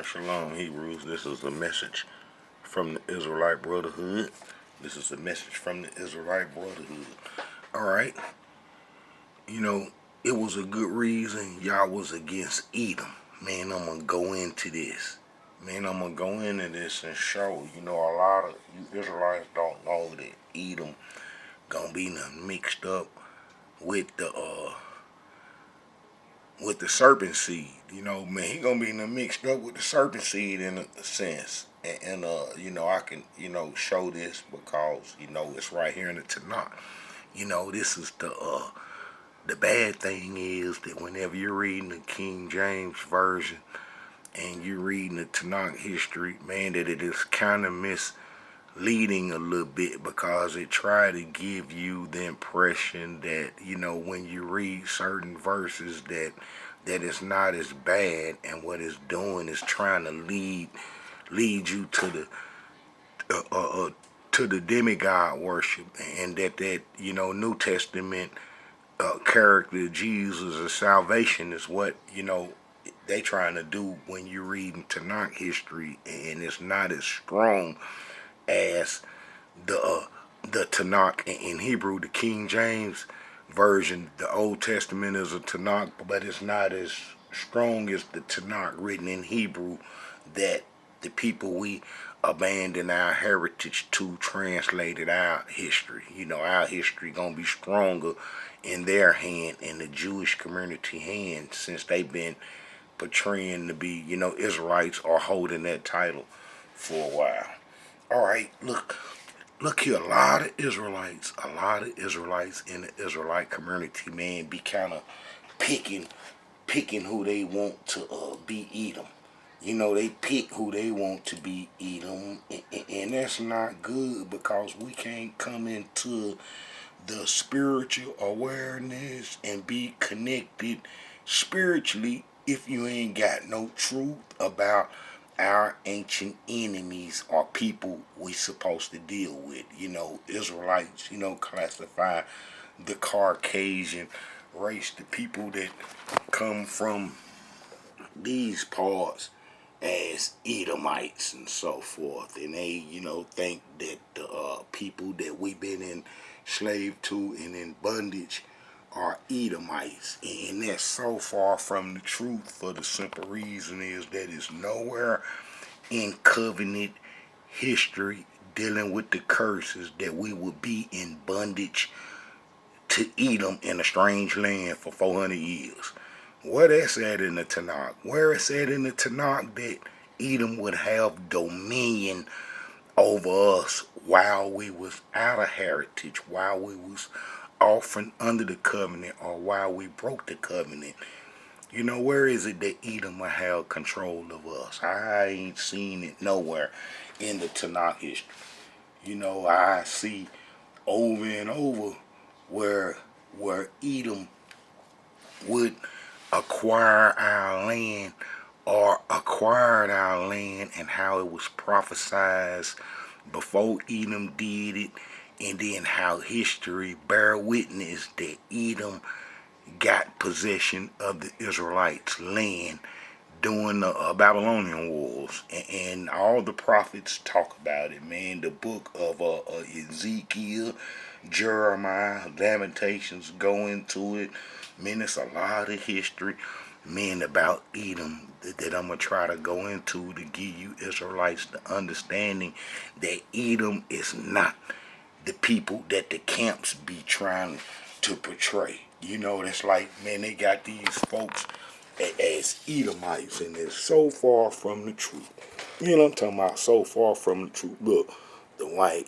Shabbat Shalom, Hebrews. This is a message from the Israelite Brotherhood. This is a message from the Israelite Brotherhood. Alright. You know, it was a good reason y'all was against Edom. Man, I'm going to go into this. Man, I'm going to go into this and show, a lot of you Israelites don't know that Edom going to be mixed up with the serpent seed. Man, he gonna be mixed up with the serpent seed in a sense. And I can, show this because, it's right here in the Tanakh. This is the bad thing is that whenever you're reading the King James Version and you're reading the Tanakh history, man, that it is kind of misleading a little bit because it try to give you the impression that, when you read certain verses that it's not as bad, and what it's doing is trying to lead you to the demigod worship, and that New Testament character Jesus of salvation is what they trying to do when you're reading Tanakh history, and it's not as strong as the Tanakh in Hebrew. The King James Version, the Old Testament is a Tanakh, but it's not as strong as the Tanakh written in Hebrew that the people we abandon our heritage to translated our history. Our history gonna be stronger in their hand, in the Jewish community hand, since they've been portraying to be, Israelites, or holding that title for a while. Alright, look here, a lot of Israelites in the Israelite community, man, be kind of picking who they want to be Edom. They pick who they want to be Edom, and that's not good, because we can't come into the spiritual awareness and be connected spiritually if you ain't got no truth about our ancient enemies or people we supposed to deal with. Israelites, classify the Caucasian race, the people that come from these parts, as Edomites and so forth. And they, think that the people that we've been enslaved to and in bondage are Edomites, and that's so far from the truth, for the simple reason is that it's nowhere in covenant history dealing with the curses that we would be in bondage to Edom in a strange land for 400 years. Where that's at in the Tanakh? Where it's at in the Tanakh that Edom would have dominion over us while we was out of heritage, while we was often under the covenant, or while we broke the covenant? Where is it that Edom will have control of us? I ain't seen it nowhere in the Tanakh history. I see over and over where Edom would acquire our land, or acquired our land, and how it was prophesied before Edom did it, and then how history bear witness that Edom got possession of the Israelites' land during the Babylonian wars, and all the prophets talk about it, man. The book of Ezekiel, Jeremiah, Lamentations go into it. Man, it's a lot of history, man, about Edom that I'm going to try to go into to give you Israelites the understanding that Edom is not the people that the camps be trying to portray. That's like, man, they got these folks as Edomites, and it's so far from the truth. I'm talking about? So far from the truth. Look, the white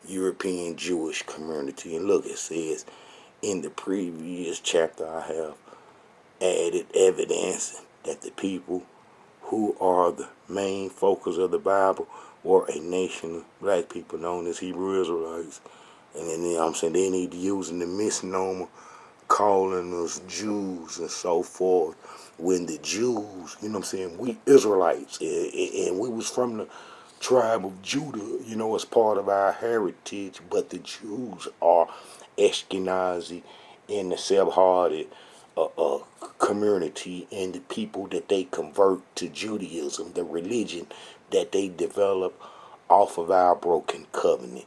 European Jewish community, and look, it says in the previous chapter I have added evidence that the people who are the main focus of the Bible were a nation of black people known as Hebrew Israelites. And then, they need to use the misnomer calling us Jews and so forth, when the Jews, we Israelites, and we was from the tribe of Judah, as part of our heritage, but the Jews are Ashkenazi and the Sephardic community and the people that they convert to Judaism, the religion that they develop off of our broken covenant.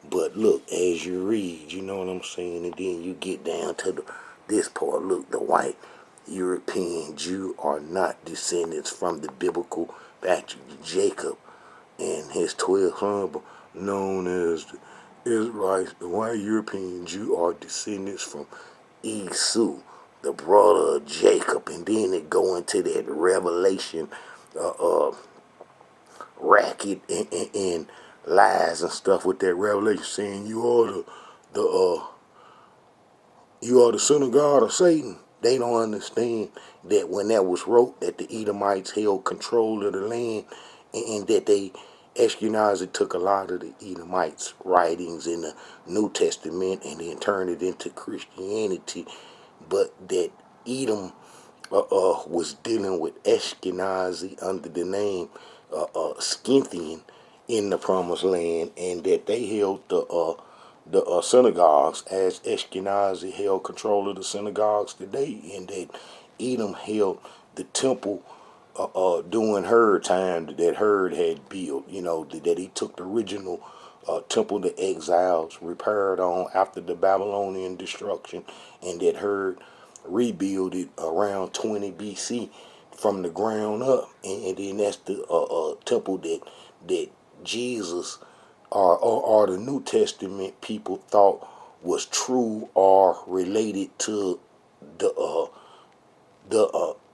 But look, as you read, you know what I'm saying, and then you get down to this part. Look, the white European Jew are not descendants from the biblical patriarch Jacob and his 12 sons, known as the Israelites. The white European Jew are descendants from Esau, the brother of Jacob, and then it go into that Revelation uh, uh, racket and lies and stuff with that Revelation saying the you are the son of God or Satan. They don't understand that when that was wrote, that the Edomites held control of the land, and that they Ashkenazi took a lot of the Edomites' writings in the New Testament and then turned it into Christianity, but that Edom was dealing with Ashkenazi under the name Scythian in the Promised Land, and that they held the synagogues as Ashkenazi held control of the synagogues today, and that Edom held the temple during her time that Herd had built. You know, that he took the original temple the exiles repaired on after the Babylonian destruction, and that Herd rebuilt it around 20 BC from the ground up, and then that's the temple that Jesus or the New Testament people thought was true or related to the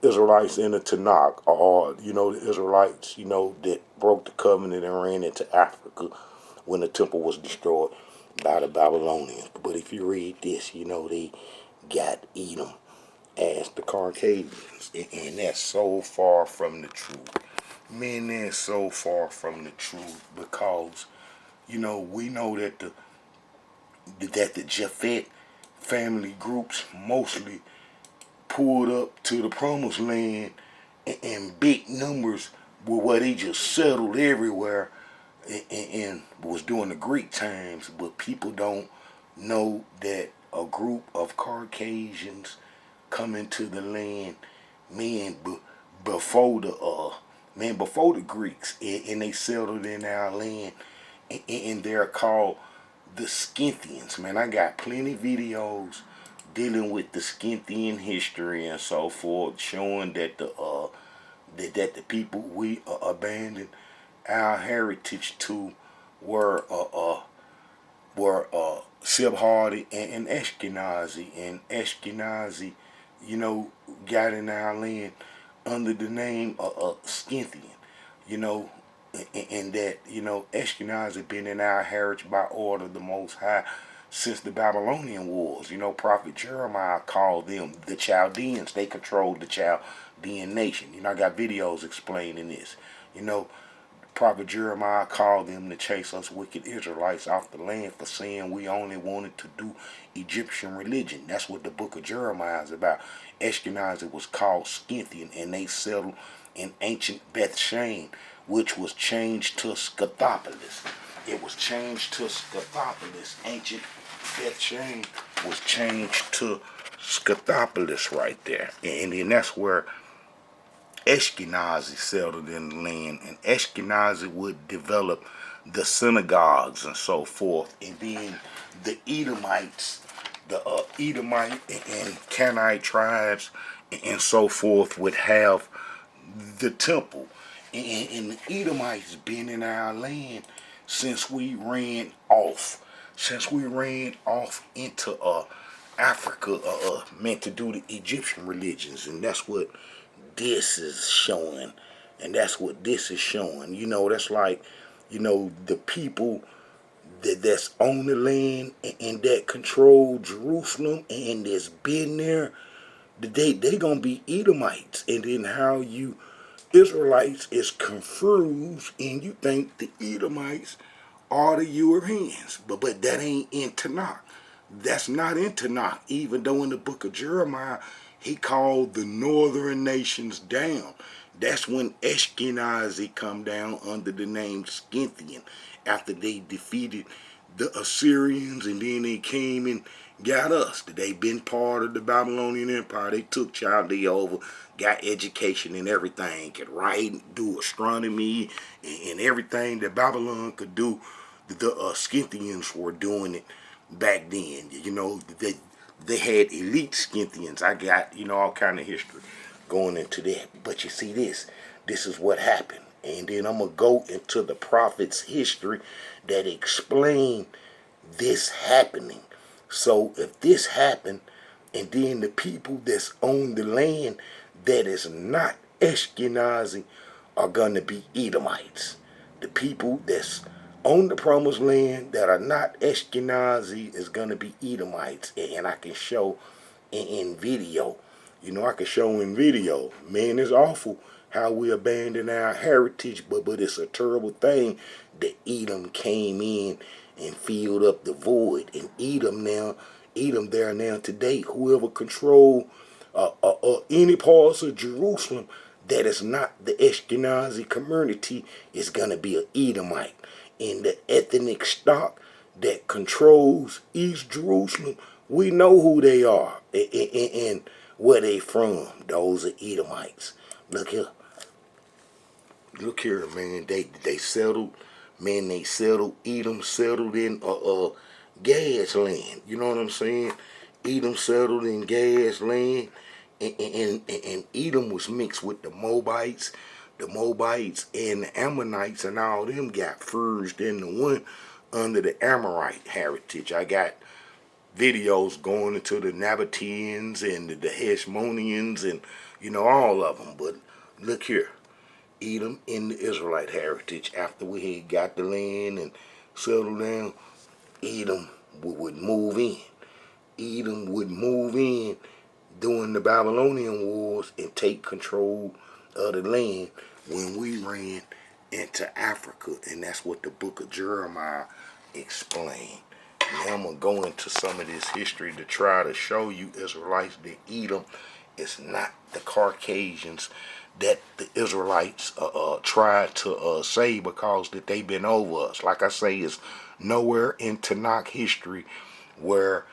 Israelites in the Tanakh, or the Israelites that broke the covenant and ran into Africa when the temple was destroyed by the Babylonians. But if you read this, they got Edom as the Caucasians, and that's so far from the truth. Man, that's so far from the truth, because we know that the Japhet family groups mostly pulled up to the Promised Land in big numbers, where they just settled everywhere and was during the Greek times. But people don't know that a group of Caucasians coming to the land, man, before the Greeks, and they settled in our land, and they're called the Scythians. Man, I got plenty videos dealing with the Scythian history and so forth, showing that the people we abandoned our heritage to were Sephardi and Ashkenazi, got in our land under the name of Scythian, you know, and that, Ashkenazi been in our heritage by order of the Most High since the Babylonian Wars. Prophet Jeremiah called them the Chaldeans. They controlled the Chaldean nation. I got videos explaining this. Prophet Jeremiah called them to chase us wicked Israelites off the land for saying we only wanted to do Egyptian religion. That's what the book of Jeremiah is about. Ashkenazi was called Scythian, and they settled in ancient Bethshan, which was changed to Scythopolis. It was changed to Scythopolis. Ancient Bethshan was changed to Scythopolis right there. And then that's where Ashkenazi settled in the land, and Ashkenazi would develop the synagogues and so forth. And then the Edomites, the Edomite and Canaanite tribes and so forth would have the temple. And the Edomites been in our land since we ran off. Since we ran off into Africa, meant to do the Egyptian religions, and that's what this is showing, and that's what this is showing. That's like, the people that's on the land and that control Jerusalem and that's been there, they gonna be Edomites, and then how you Israelites is confused, and you think the Edomites are the Europeans, but that ain't in Tanakh. That's not in Tanakh, even though in the book of Jeremiah he called the northern nations down. That's when Ashkenazi come down under the name Scythian, after they defeated the Assyrians, and then they came and got us. They been part of the Babylonian Empire. They took child over, got education and everything, could write, do astronomy, and everything that Babylon could do. The Scythians were doing it back then. You know, they had elite Scythians. I got, you know, all kind of history going into that. But you see this is what happened. And then I'm going to go into the prophet's history that explain this happening. So if this happened, and then the people that's on the land that is not Ashkenazi are going to be Edomites. The people that's on the promised land that are not Ashkenazi is going to be Edomites. And I can show in video. You know, I can show in video. Man, it's awful how we abandon our heritage, but it's a terrible thing that Edom came in and filled up the void. And Edom there now today, whoever control any parts of Jerusalem that is not the Ashkenazi community is going to be an Edomite. And the ethnic stock that controls East Jerusalem, we know who they are and where they from. Those are Edomites. Look here. Look here, man. They settled. Man, they settled. Edom settled in gas land. You know what I'm saying? Edom settled in gas land. And Edom was mixed with the Moabites. The Moabites and the Ammonites and all them got furged into one under the Amorite heritage. I got videos going into the Nabateans and the Heshmonians and, you know, all of them. But look here. Edom in the Israelite heritage. After we had got the land and settled down, Edom would move in. Edom would move in during the Babylonian wars and take control of the land when we ran into Africa. And that's what the book of Jeremiah explained. Now I'm going to go into some of this history to try to show you Israelites that Edom is not the Caucasians that the Israelites tried to say because that they've been over us. Like I say, it's nowhere in Tanakh history where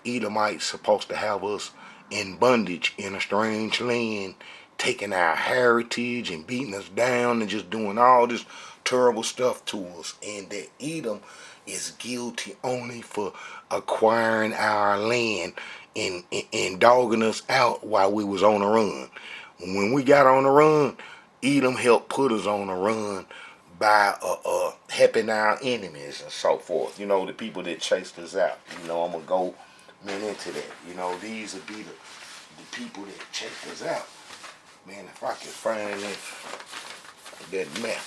Edomites supposed to have us in bondage in a strange land, taking our heritage and beating us down and just doing all this terrible stuff to us. And that Edom is guilty only for acquiring our land and dogging us out while we was on the run. When we got on the run, Edom helped put us on the run by helping our enemies and so forth. You know, the people that chased us out. You know, I'm going to go into that. You know, these would be the people that chased us out. Man, if I can find that map,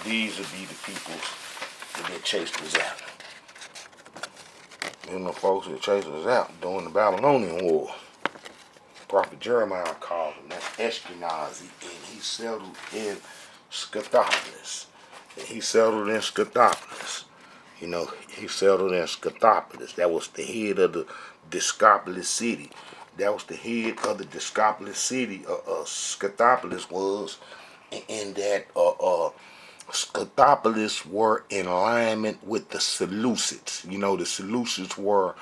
these would be the people that chased us out. You know, folks that chased us out during the Babylonian War. Prophet Jeremiah called him. That's Ashkenazi. And he settled in Scythopolis. You know, he settled in Scythopolis. That was the head of the Discopolis city. That was the head of the Discopolis city. Scythopolis was. And that Scythopolis were in alignment with the Seleucids. You know, the Seleucids were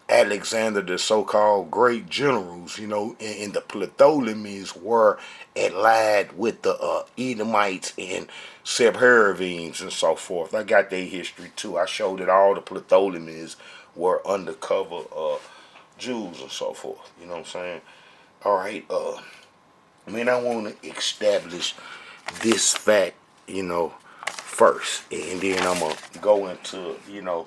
Alexander, the so-called great generals, you know, and the Ptolemies were allied with the Edomites and Sepharvaim and so forth. I got their history too. I showed that all the Ptolemies were undercover Jews and so forth. You know what I'm saying? All right. I want to establish this fact, you know, first, and then I'm gonna go into, you know,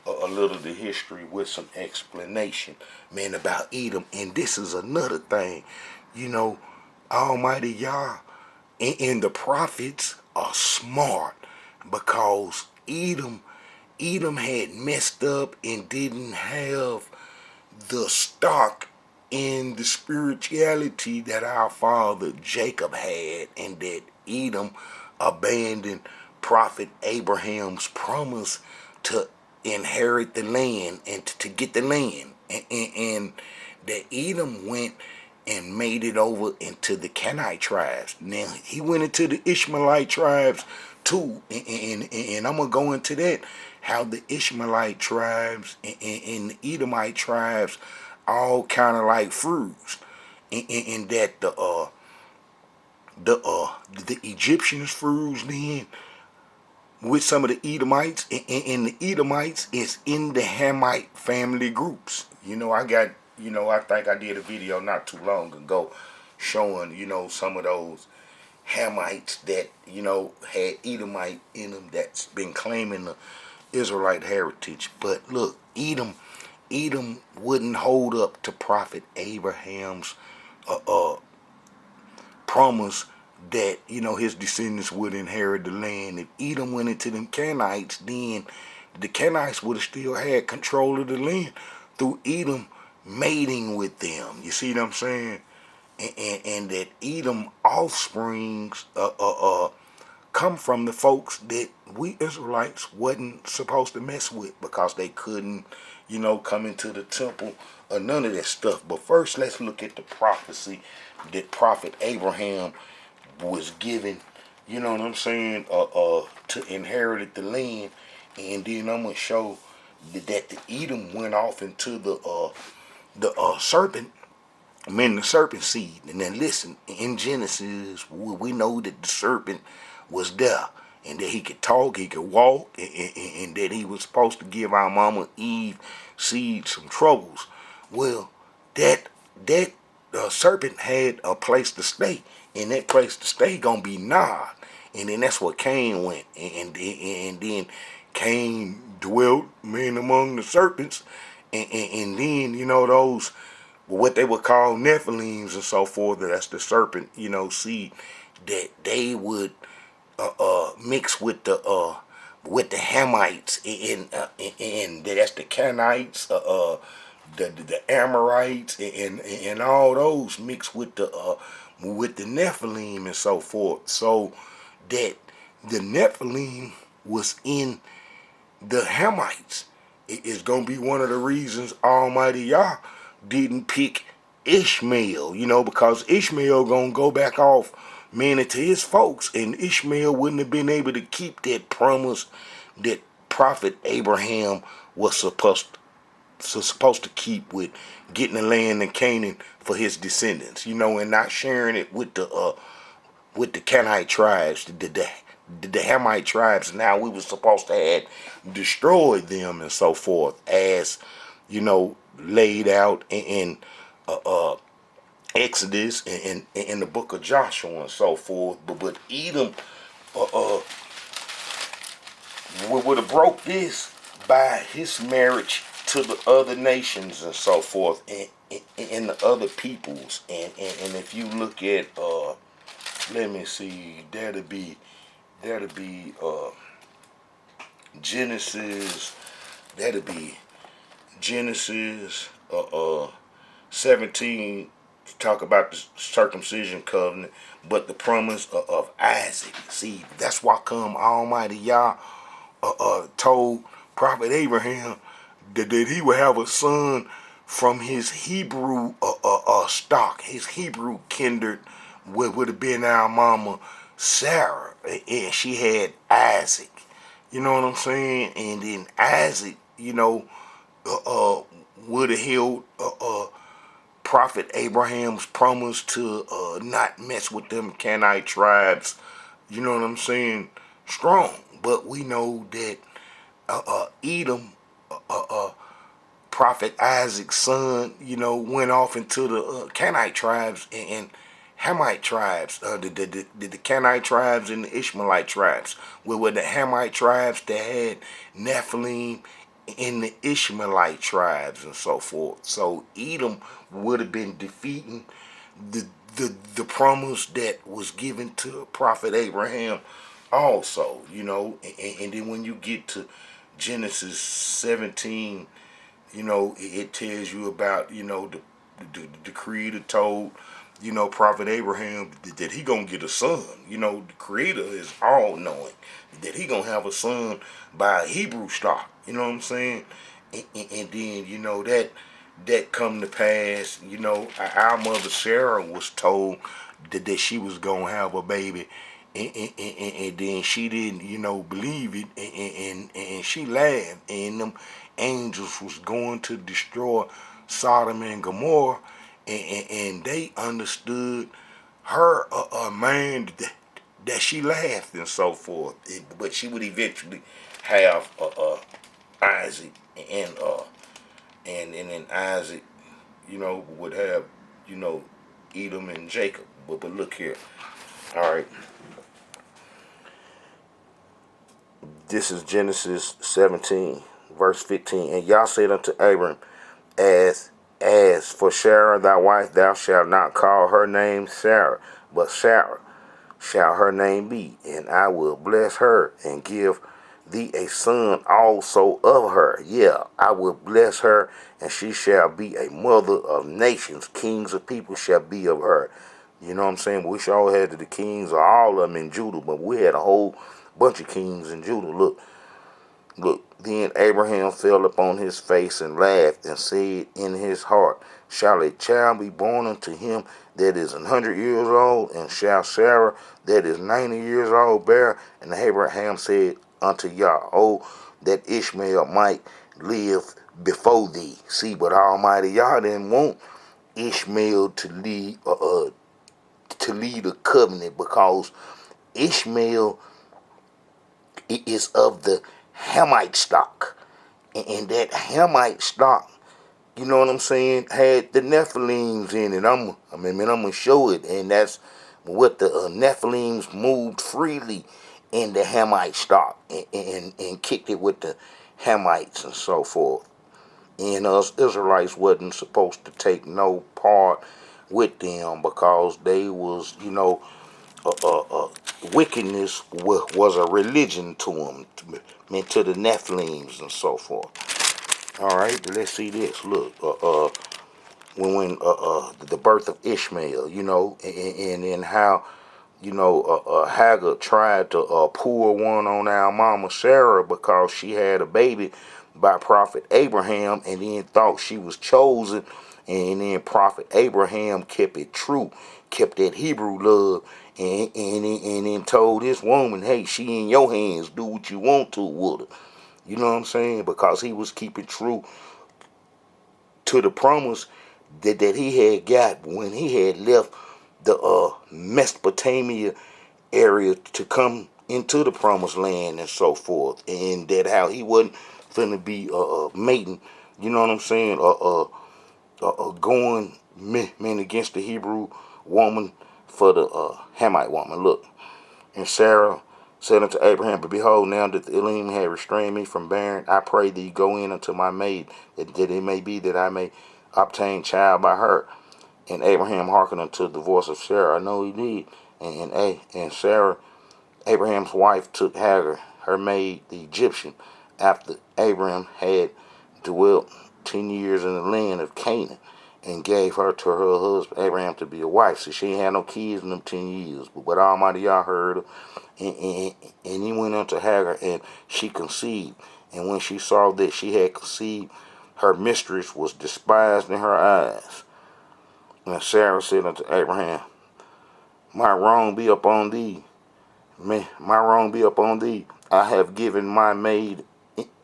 a little of the history with some explanation, man, about Edom. And this is another thing, you know, Almighty Yah and the prophets are smart because Edom had messed up and didn't have the stock in the spirituality that our father Jacob had, and that Edom abandoned Prophet Abraham's promise to inherit the land and to get the land, and that Edom went and made it over into the Canaanite tribes. Now he went into the Ishmaelite tribes too, and I'm gonna go into that, how the Ishmaelite tribes and the Edomite tribes all kind of like fused, and that the Egyptians fused in with some of the Edomites, and the Edomites is in the Hamite family groups. I think I did a video not too long ago showing, some of those Hamites that, had Edomite in them that's been claiming the Israelite heritage. But look, Edom wouldn't hold up to Prophet Abraham's promise that, his descendants would inherit the land. If Edom went into them Canaanites, then the Canaanites would have still had control of the land through Edom mating with them. You see what I'm saying? And that Edom offsprings come from the folks that we Israelites wasn't supposed to mess with, because they couldn't, come into the temple or none of that stuff. But first, let's look at the prophecy that Prophet Abraham was given, you know what I'm saying, to inherit the land. And then I'm going to show that the Edom went off into the serpent, the serpent seed. And then listen, in Genesis, we know that the serpent was there, and that he could talk, he could walk, and that he was supposed to give our mama Eve seed some troubles. Well, that serpent had a place to stay, and that place to stay gonna be Nod. And then that's what Cain went, and then Cain dwelt among the serpents, and then those what they would call Nephilims and so forth. That's the serpent, seed, that they would mix with the Hamites, and that's the Canaanites, the Amorites, and all those mixed with the Nephilim and so forth. So that the Nephilim was in the Hamites. It is gonna be one of the reasons Almighty Yah didn't pick Ishmael, because Ishmael gonna go back off, man, to his folks, and Ishmael wouldn't have been able to keep that promise that Prophet Abraham was supposed to keep, with getting the land in Canaan for his descendants, and not sharing it with the Canaanite tribes, the Hamite tribes. Now we were supposed to have destroyed them and so forth, as laid out in Exodus and in the book of Joshua and so forth. But Edom would have broke this by his marriage to the other nations and so forth, and the other peoples. And if you look at let me see, that'll be Genesis, that'll be Genesis 17, talk about the circumcision covenant, but the promise of Isaac. See, that's why come Almighty Yah told Prophet Abraham that he would have a son from his Hebrew stock, his Hebrew kindred, would have been our mama Sarah, and she had Isaac. You know what I'm saying? And then Isaac, would have held Prophet Abraham's promise to not mess with them Canaanite tribes. You know what I'm saying? Strong. But we know that Edom, Prophet Isaac's son, went off into the Canaanite tribes and Hamite tribes, the Canaanite tribes and the Ishmaelite tribes, where the Hamite tribes that had Nephilim in the Ishmaelite tribes and so forth. So Edom would have been defeating the promise that was given to Prophet Abraham also, and then when you get to Genesis 17, it tells you about, the Creator told, Prophet Abraham that he gonna get a son. The Creator is all knowing that he gonna have a son by a Hebrew stock. You know what I'm saying? And then, that come to pass. Our mother Sarah was told that she was gonna have a baby and then she didn't, believe it, and she laughed, and them angels was going to destroy Sodom and Gomorrah, and they understood her, man, that she laughed and so forth. But she would eventually have Isaac, and then Isaac, would have, Edom and Jacob. But look here, all right. This is Genesis 17, verse 15. And Yah said unto Abram, as for Sarah thy wife, thou shalt not call her name Sarah, but Sarah shall her name be, and I will bless her and give thee a son also of her. Yeah, I will bless her, and she shall be a mother of nations. Kings of people shall be of her. You know what I'm saying? We sure had the kings of all of them in Judah, but we had a whole bunch of kings in Judah. Look, then Abraham fell upon his face and laughed and said in his heart, shall a child be born unto him that is 100 years old? And shall Sarah that is 90 years old bear? And Abraham said unto Yah, oh, that Ishmael might live before thee. See, but Almighty Yah didn't want Ishmael to lead a covenant, because Ishmael is of the Hamite stock, and that Hamite stock, you know what I'm saying, had the Nephilims in it. I'm gonna show it, and that's what the Nephilims moved freely in the Hamite stock, and kicked it with the Hamites and so forth. And us Israelites wasn't supposed to take no part with them, because they was, wickedness was a religion to them, to the Nephilims and so forth. All right, let's see this. Look, when the birth of Ishmael, and then how, Hagar tried to pour one on our mama Sarah, because she had a baby by prophet Abraham, and then thought she was chosen, and then prophet Abraham kept it true, kept that Hebrew love, and then told this woman, hey, she in your hands, do what you want to with her. You know what I'm saying? Because he was keeping true to the promise that he had got when he had left the Mesopotamia area to come into the promised land and so forth, and that how he wasn't finna be mating, you know what I'm saying, going men against the Hebrew woman for the Hamite woman. Look, and Sarah said unto Abraham, but behold, now that the Elohim had restrained me from bearing, I pray thee go in unto my maid, that it may be that I may obtain child by her. And Abraham hearkened unto the voice of Sarah. I know he did. And Sarah, Abraham's wife, took Hagar, her maid, the Egyptian, after Abraham had dwelt 10 years in the land of Canaan, and gave her to her husband Abraham to be a wife. So she ain't had no kids in them 10 years. But Almighty Yah heard her, and he went unto Hagar, and she conceived. And when she saw that she had conceived, her mistress was despised in her eyes. And Sarah said unto Abraham, my wrong be upon thee. My wrong be upon thee. I have given my maid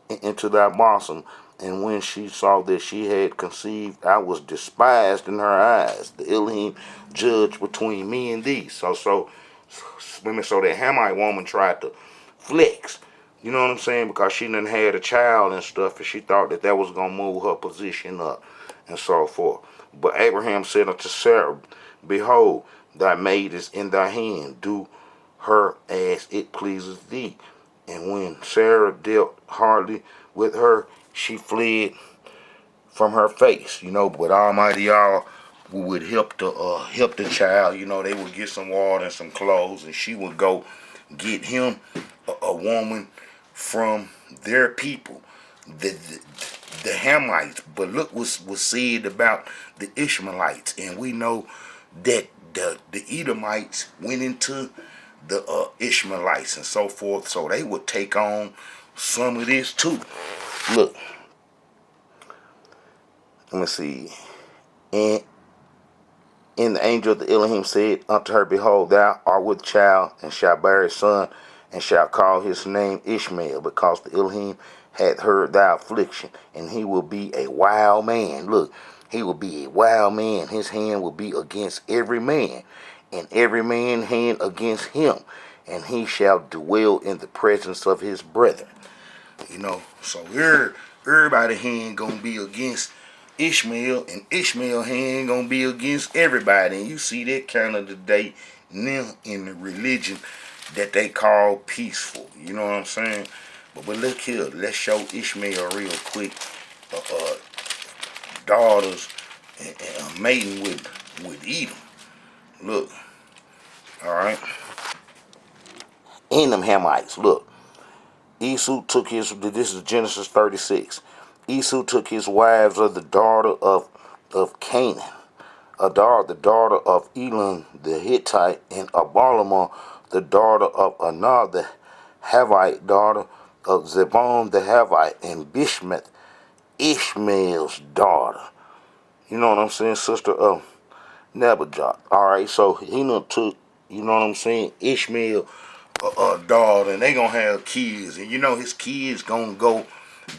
into thy bosom. And when she saw that she had conceived, I was despised in her eyes. The Elohim judged between me and thee. So that Hamite woman tried to flex. You know what I'm saying? Because she done had a child and stuff, and she thought that was going to move her position up and so forth. But Abraham said unto Sarah, behold, thy maid is in thy hand. Do her as it pleases thee. And when Sarah dealt hardly with her, she fled from her face. But Almighty Yah would help the child. They would get some water and some clothes, and she would go get him a woman from their people, the Hamites. But look what's said about the Ishmaelites, and we know that the Edomites went into the Ishmaelites and so forth, so they would take on some of this too. Look, let me see. And the angel of the Elohim said unto her, Behold, thou art with child, and shalt bear a son, and shalt call his name Ishmael, because the Elohim hath heard thy affliction, and he will be a wild man. Look, he will be a wild man. His hand will be against every man, and every man's hand against him, and he shall dwell in the presence of his brethren. So everybody hand gonna be against Ishmael, and Ishmael hand gonna be against everybody. And you see that kind of today now in the religion that they call peaceful. You know what I'm saying? But look here, let's show Ishmael real quick. Daughters and mating with Edom. Look, all right. And them Hamites, look. Esau took his, this is Genesis 36. Esau took his wives of the daughter of Canaan, the daughter of Elam the Hittite, and Abalama, the daughter of Anah the Havite, daughter of Zebon the Havite, and Bishmeth, Ishmael's daughter. You know what I'm saying, sister of Nebuchadnezzar. All right, so he done took, you know what I'm saying, Ishmael daughter, and they gonna have kids, and his kids gonna go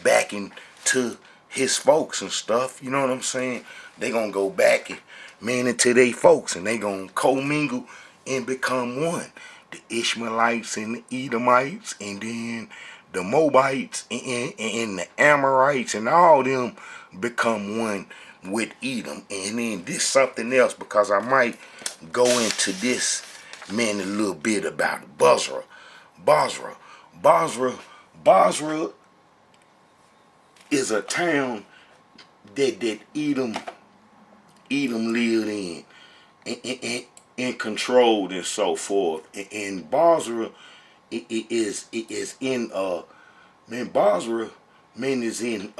back into his folks and stuff. You know what I'm saying? They gonna go back and man into their folks, and they gonna commingle and become one. The Ishmaelites and the Edomites, and then the Moabites and the Amorites, and all them become one with Edom. And then this something else, because I might go into this man a little bit about Basra. Basra is a town that Edom lived in and controlled and so forth. And Basra it is in Basra is in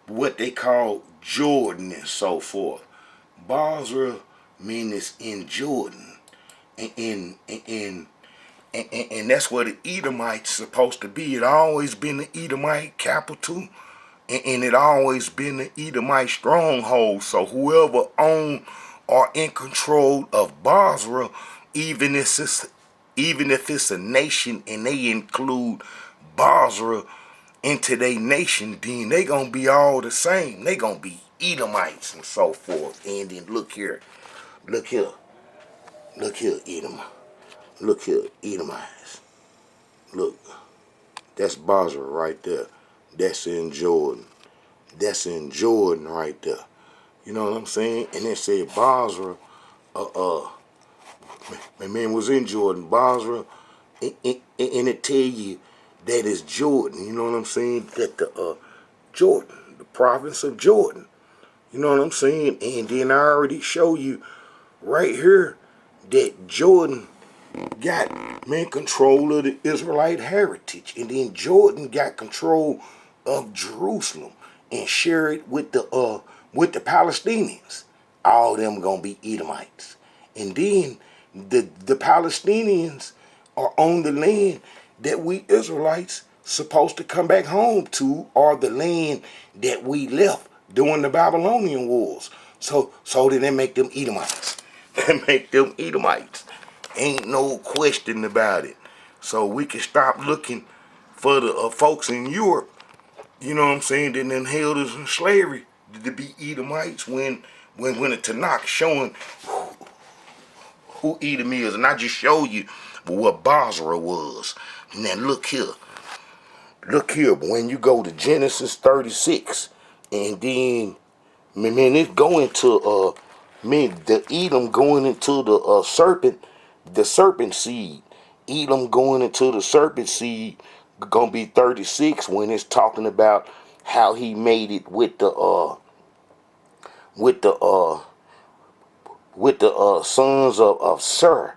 what they call Jordan and so forth. Basra is in Jordan, and and that's where the Edomites supposed to be. It always been the Edomite capital, and it always been the Edomite stronghold. So whoever own or in control of Basra, even if it's a nation and they include Basra into their nation, then they gonna be all the same. They gonna be Edomites and so forth. And then look here, look here, look here, Edom, look here, Edomites. Look, that's Basra right there. That's in Jordan. That's in Jordan right there. You know what I'm saying? And it said Basra, my man was in Jordan. Basra, and it tell you that it's Jordan. You know what I'm saying? That the Jordan, the province of Jordan. You know what I'm saying? And then I already show you right here that Jordan got control of the Israelite heritage, and then Jordan got control of Jerusalem and share it with the Palestinians. All of them gonna be Edomites, and then the Palestinians are on the land that we Israelites supposed to come back home to, or the land that we left during the Babylonian wars. So then they make them Edomites. They make them Edomites. Ain't no question about it. So we can stop looking for the folks in Europe, you know what I'm saying, that then held us in slavery to be Edomites when the Tanakh showing who Edom is. And I just showed you what Basra was. Now look here. Look here, but when you go to Genesis 36, and then, man, it's going to, the Edom going into the serpent seed. Edom going into the serpent seed, gonna be 36 when it's talking about how he made it with the sons of Sir,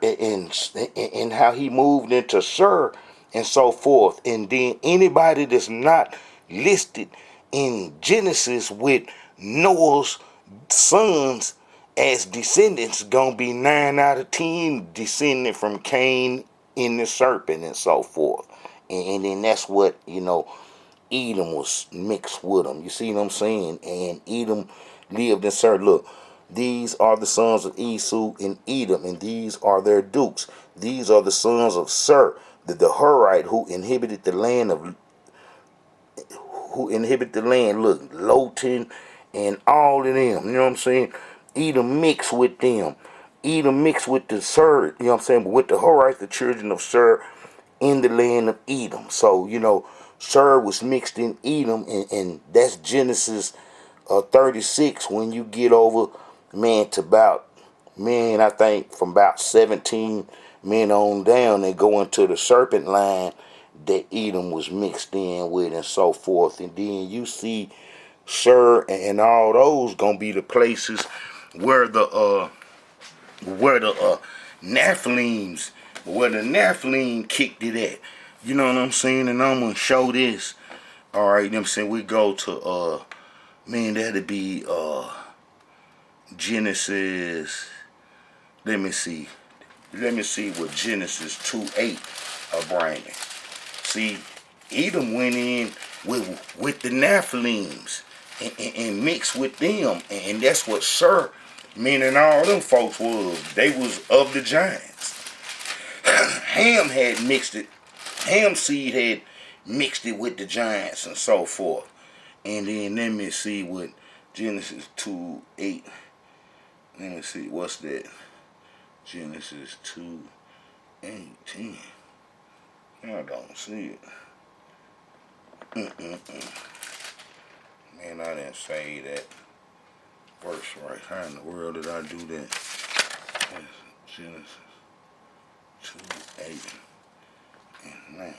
and how he moved into Sir and so forth. And then anybody that's not listed in Genesis with Noah's sons as descendants gonna be 9 out of 10 descended from Cain in the serpent and so forth. And then that's what, Edom was mixed with them. You see what I'm saying? And Edom lived in certain, look, These are the sons of Esau in Edom, and these are their dukes. These are the sons of Sir, the Horite, who inhabit the land. Look, Lotan and all of them. You know what I'm saying? Edom mixed with them. Edom mixed with the Sir. You know what I'm saying? But with the Horites, the children of Sir, in the land of Edom. So Sir was mixed in Edom, and that's Genesis 36. When you get over, man, to about, man, I think from about 17 men on down, they go into the serpent line that Edom was mixed in with, and so forth. And then you see Sir and all those gonna be the places where the Nephilims, where the Nephilim kicked it at. You know what I'm saying? And I'm gonna show this. All right, you know what I'm saying? We go to man, that'd be Genesis. Let me see what Genesis 2:8 are bringing. See, Edom went in with the Nephilims and mixed with them, and that's what Sir, meaning all them folks was. They was of the giants. Ham had mixed it. Ham seed had mixed it with the giants and so forth. And then let me see what Genesis 2:8. Let me see, what's that? Genesis 2:18. I don't see it. Man, I didn't say that verse right. How in the world did I do that? That's Genesis 2:8 and 9,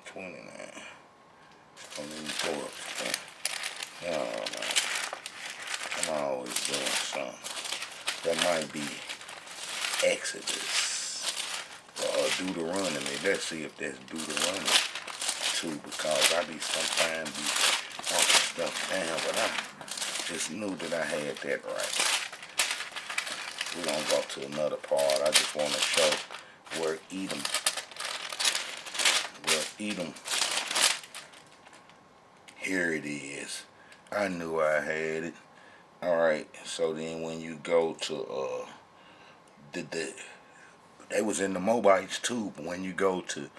29. Let me go up to that. Oh, man. I'm always doing something. That might be Exodus or Deuteronomy. Let's see if that's Deuteronomy too, because I be sometimes be talking stuff down, but I just knew that I had that right. We're gonna go to another part. I just want to show where Edom, here it is. I knew I had it. All right. So then when you go to they was in the Moabites too. But when you go to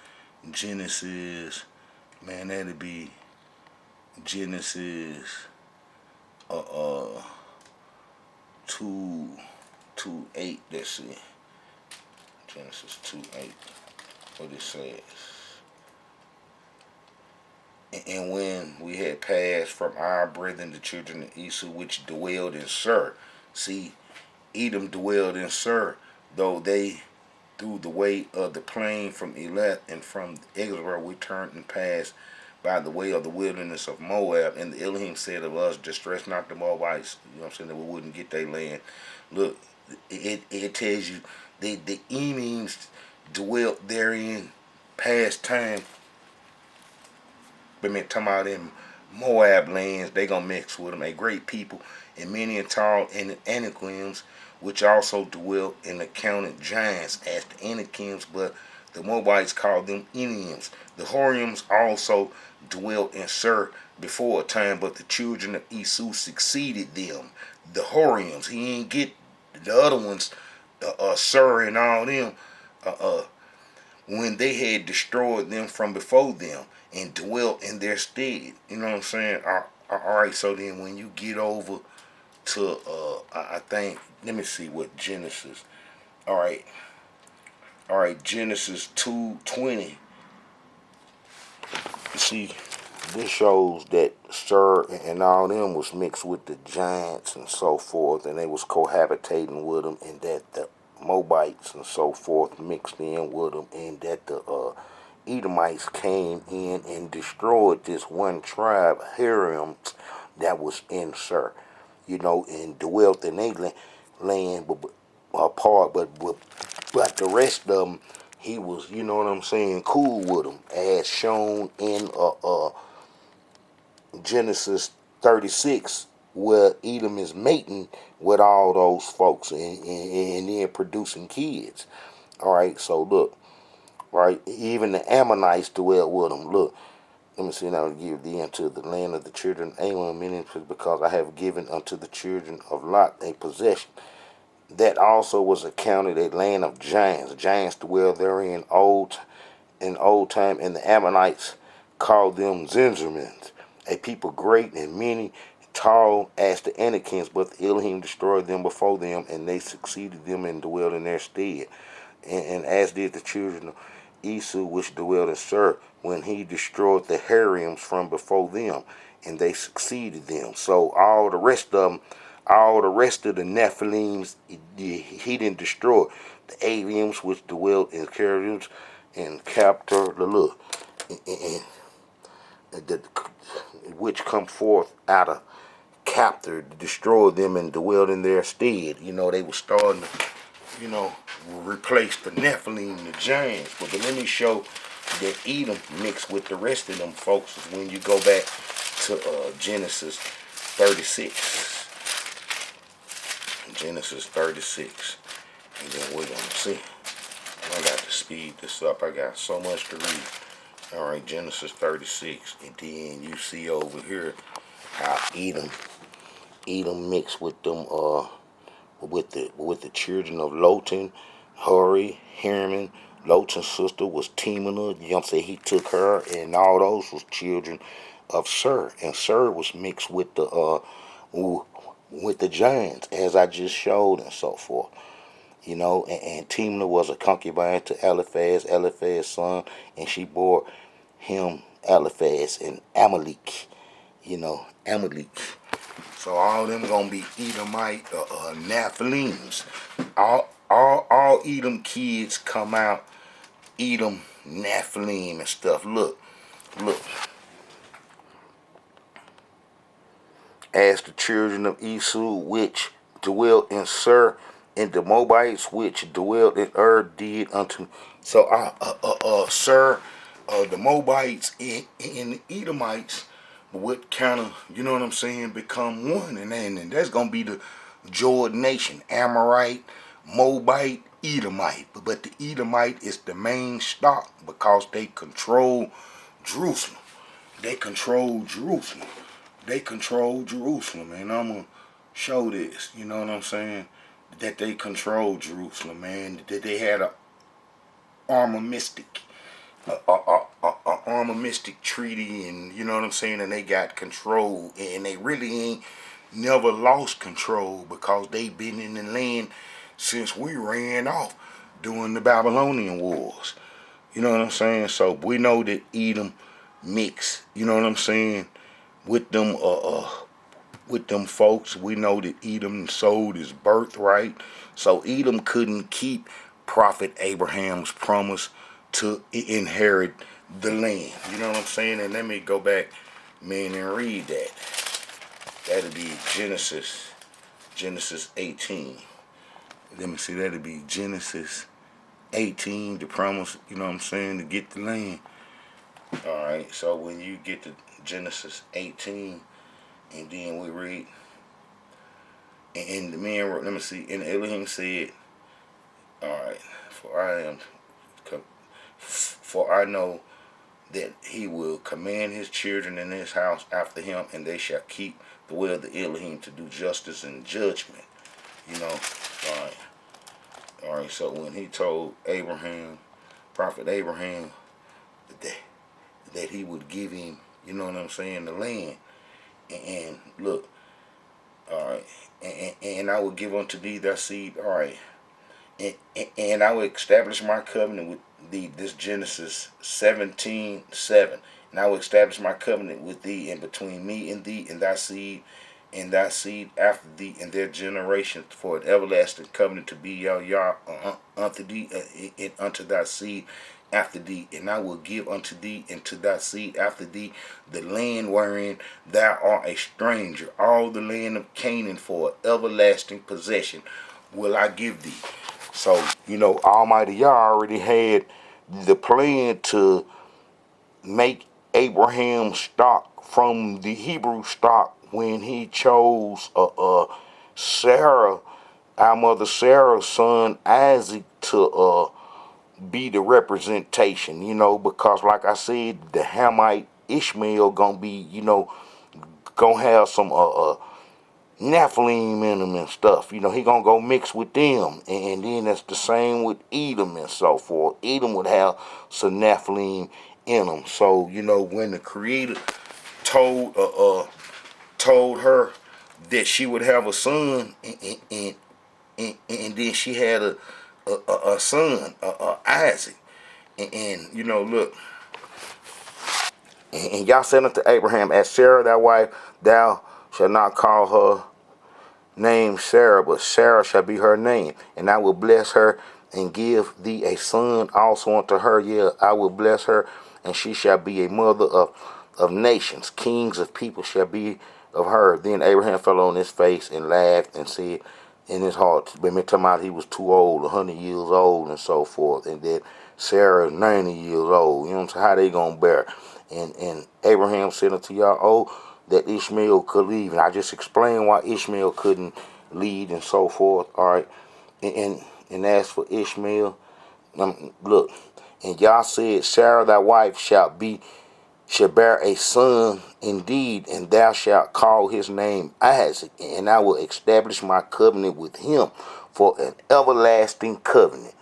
Genesis, man, that'd be Genesis 2:8. Let's see. Genesis 2:8. What it says. And when we had passed from our brethren, the children of Esau, which dwelled in Sir. See, Edom dwelled in Sir, though they through the way of the plain from Elat and from Israel we turned and passed by the way of the wilderness of Moab. And the Elohim said of us, distress not the Moabites. You know what I'm saying? That we wouldn't get their land. Look, it tells you the Edomites dwelt therein past time. But man, talking about in Moab lands, they gonna mix with them. A great people, and many and tall and Anakims, which also dwelt in the counted giants as the Anakims, but the Moabites called them Enims. The Horims also dwelt in Sir before a time, but the children of Esau succeeded them. The Horims, he ain't get the other ones, Sir and all them, when they had destroyed them from before them and dwelt in their stead. You know what I'm saying? Alright, so then when you get over to, I think, let me see what Genesis, alright, Genesis 2:20. See, this shows that Sir and all them was mixed with the giants and so forth, and they was cohabitating with them, and that the Moabites and so forth mixed in with them, and that the Edomites came in and destroyed this one tribe, Hiram, that was in Sir, and dwelt in their land, but apart, but the rest of them, he was, you know what I'm saying, cool with them, as shown in Genesis 36, where Edom is mating with all those folks and then producing kids. All right, so look, right, even the Ammonites dwell with them. Look, let me see, and I will give thee unto the land of the children of Ammon, meaning because I have given unto the children of Lot a possession. That also was accounted a land of giants. Giants dwell therein in old time, and the Ammonites called them Zenzermans, a people great and many, tall as the Anakims, but the Elohim destroyed them before them, and they succeeded them and dwelled in their stead. And as did the children of Esau, which dwelled in Seir, when he destroyed the Harims from before them, and they succeeded them. So all the rest of them, all the rest of the Nephilims, he didn't destroy. The Avims, which dwelt in Carims and Captor, the look, and the, which come forth out of Captor, destroyed them and dwelled in their stead. You know, they were starting to, you know, replace the Nephilim, the giants. But let me show that Edom mixed with the rest of them folks when you go back to Genesis 36. Genesis 36. And then we're going to see. I got to speed this up. I got so much to read. All right, Genesis 36. And then you see over here how Edom mixed with them with the children of Lotan, Hori, Herman. Lotan's sister was Timnah. You know what I'm saying? He took her, and all those was children of Seir. And Seir was mixed with the giants, as I just showed, and so forth. You know, and Timnah was a concubine to Eliphaz's son, and she bore him Eliphaz and Amalek. You know, Amalek. So all them gonna be Edomite Nephilims. All Edom kids come out Edom Nephilim and stuff. Look. As the children of Esau, which dwelt in Seir, and the Moabites, which dwelt in did unto. So Seir, the Moabites and the Edomites would kind of, you know what I'm saying, become one, and that's gonna be the Jordan nation, Amorite, Moabite, Edomite. But the Edomite is the main stock because they control Jerusalem. They control Jerusalem. And I'm gonna show this. You know what I'm saying? That they control Jerusalem, man. That they had a armamistic treaty, and you know what I'm saying, and they got control, and they really ain't never lost control because they been in the land since we ran off during the Babylonian wars. You know what I'm saying? So we know that Edom mixed, you know what I'm saying, with them folks. We know that Edom sold his birthright. So Edom couldn't keep Prophet Abraham's promise to inherit the land. You know what I'm saying? And let me go back, man, and read that. That'll be Genesis 18. Let me see, that'll be Genesis 18, the promise, you know what I'm saying, to get the land. Alright, so when you get to Genesis 18, and then we read, and the man wrote, let me see, and Elohim said, alright, for I know that he will command his children in his house after him, and they shall keep the way of the Elohim to do justice and judgment. You know, alright, so when he told Abraham, Prophet Abraham, that he would give him, you know what I'm saying, the land, and look, alright, and I will give unto thee thy seed, alright, and I will establish my covenant with thee, this Genesis 17:7, and I will establish my covenant with thee, and between me and thee and thy seed after thee and their generations, for an everlasting covenant to be YAH unto thee and unto thy seed after thee, and I will give unto thee and to thy seed after thee the land wherein thou art a stranger, all the land of Canaan, for an everlasting possession will I give thee. So, you know, Almighty Yah already had the plan to make Abraham stock from the Hebrew stock when he chose Sarah, our mother Sarah's son Isaac, to be the representation, you know, because like I said, the Hamite Ishmael gonna be, gonna have some Nephilim in him and stuff. He gonna go mix with them, and then that's the same with Edom and so forth. Edom would have some Nephilim in them. So when the Creator told told her that she would have a son, and then she had a son, Isaac, and look, and Yah said unto Abraham, as Sarah thy wife, thou shalt not call her name Sarah, but Sarah shall be her name, and I will bless her and give thee a son also unto her. Yeah, I will bless her, and she shall be a mother of nations. Kings of people shall be of her. Then Abraham fell on his face and laughed and said in his heart, when talking about he was too old, 100 years old and so forth, and that Sarah is 90 years old. How they gonna bear? And Abraham said unto Yah, oh, that Ishmael could leave. And I just explained why Ishmael couldn't lead and so forth. All right. And as for Ishmael, look, and Yah said, Sarah thy wife shall bear a son indeed, and thou shalt call his name Isaac, and I will establish my covenant with him for an everlasting covenant.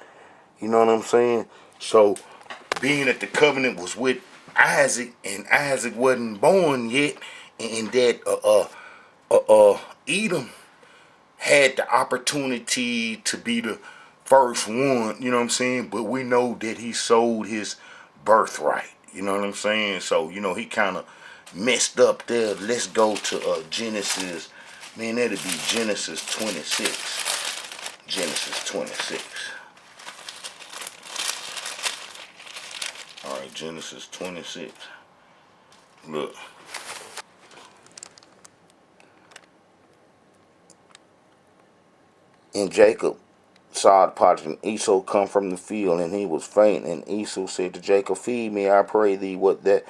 You know what I'm saying? So, being that the covenant was with Isaac, and Isaac wasn't born yet, and that Edom had the opportunity to be the first one, you know what I'm saying? But we know that he sold his birthright, you know what I'm saying? So, he kind of messed up there. Let's go to Genesis. Man, that'd be Genesis 26. Genesis 26. All right, Genesis 26. Look. And Jacob saw the partridge and Esau come from the field, and he was faint. And Esau said to Jacob, feed me, I pray thee, with that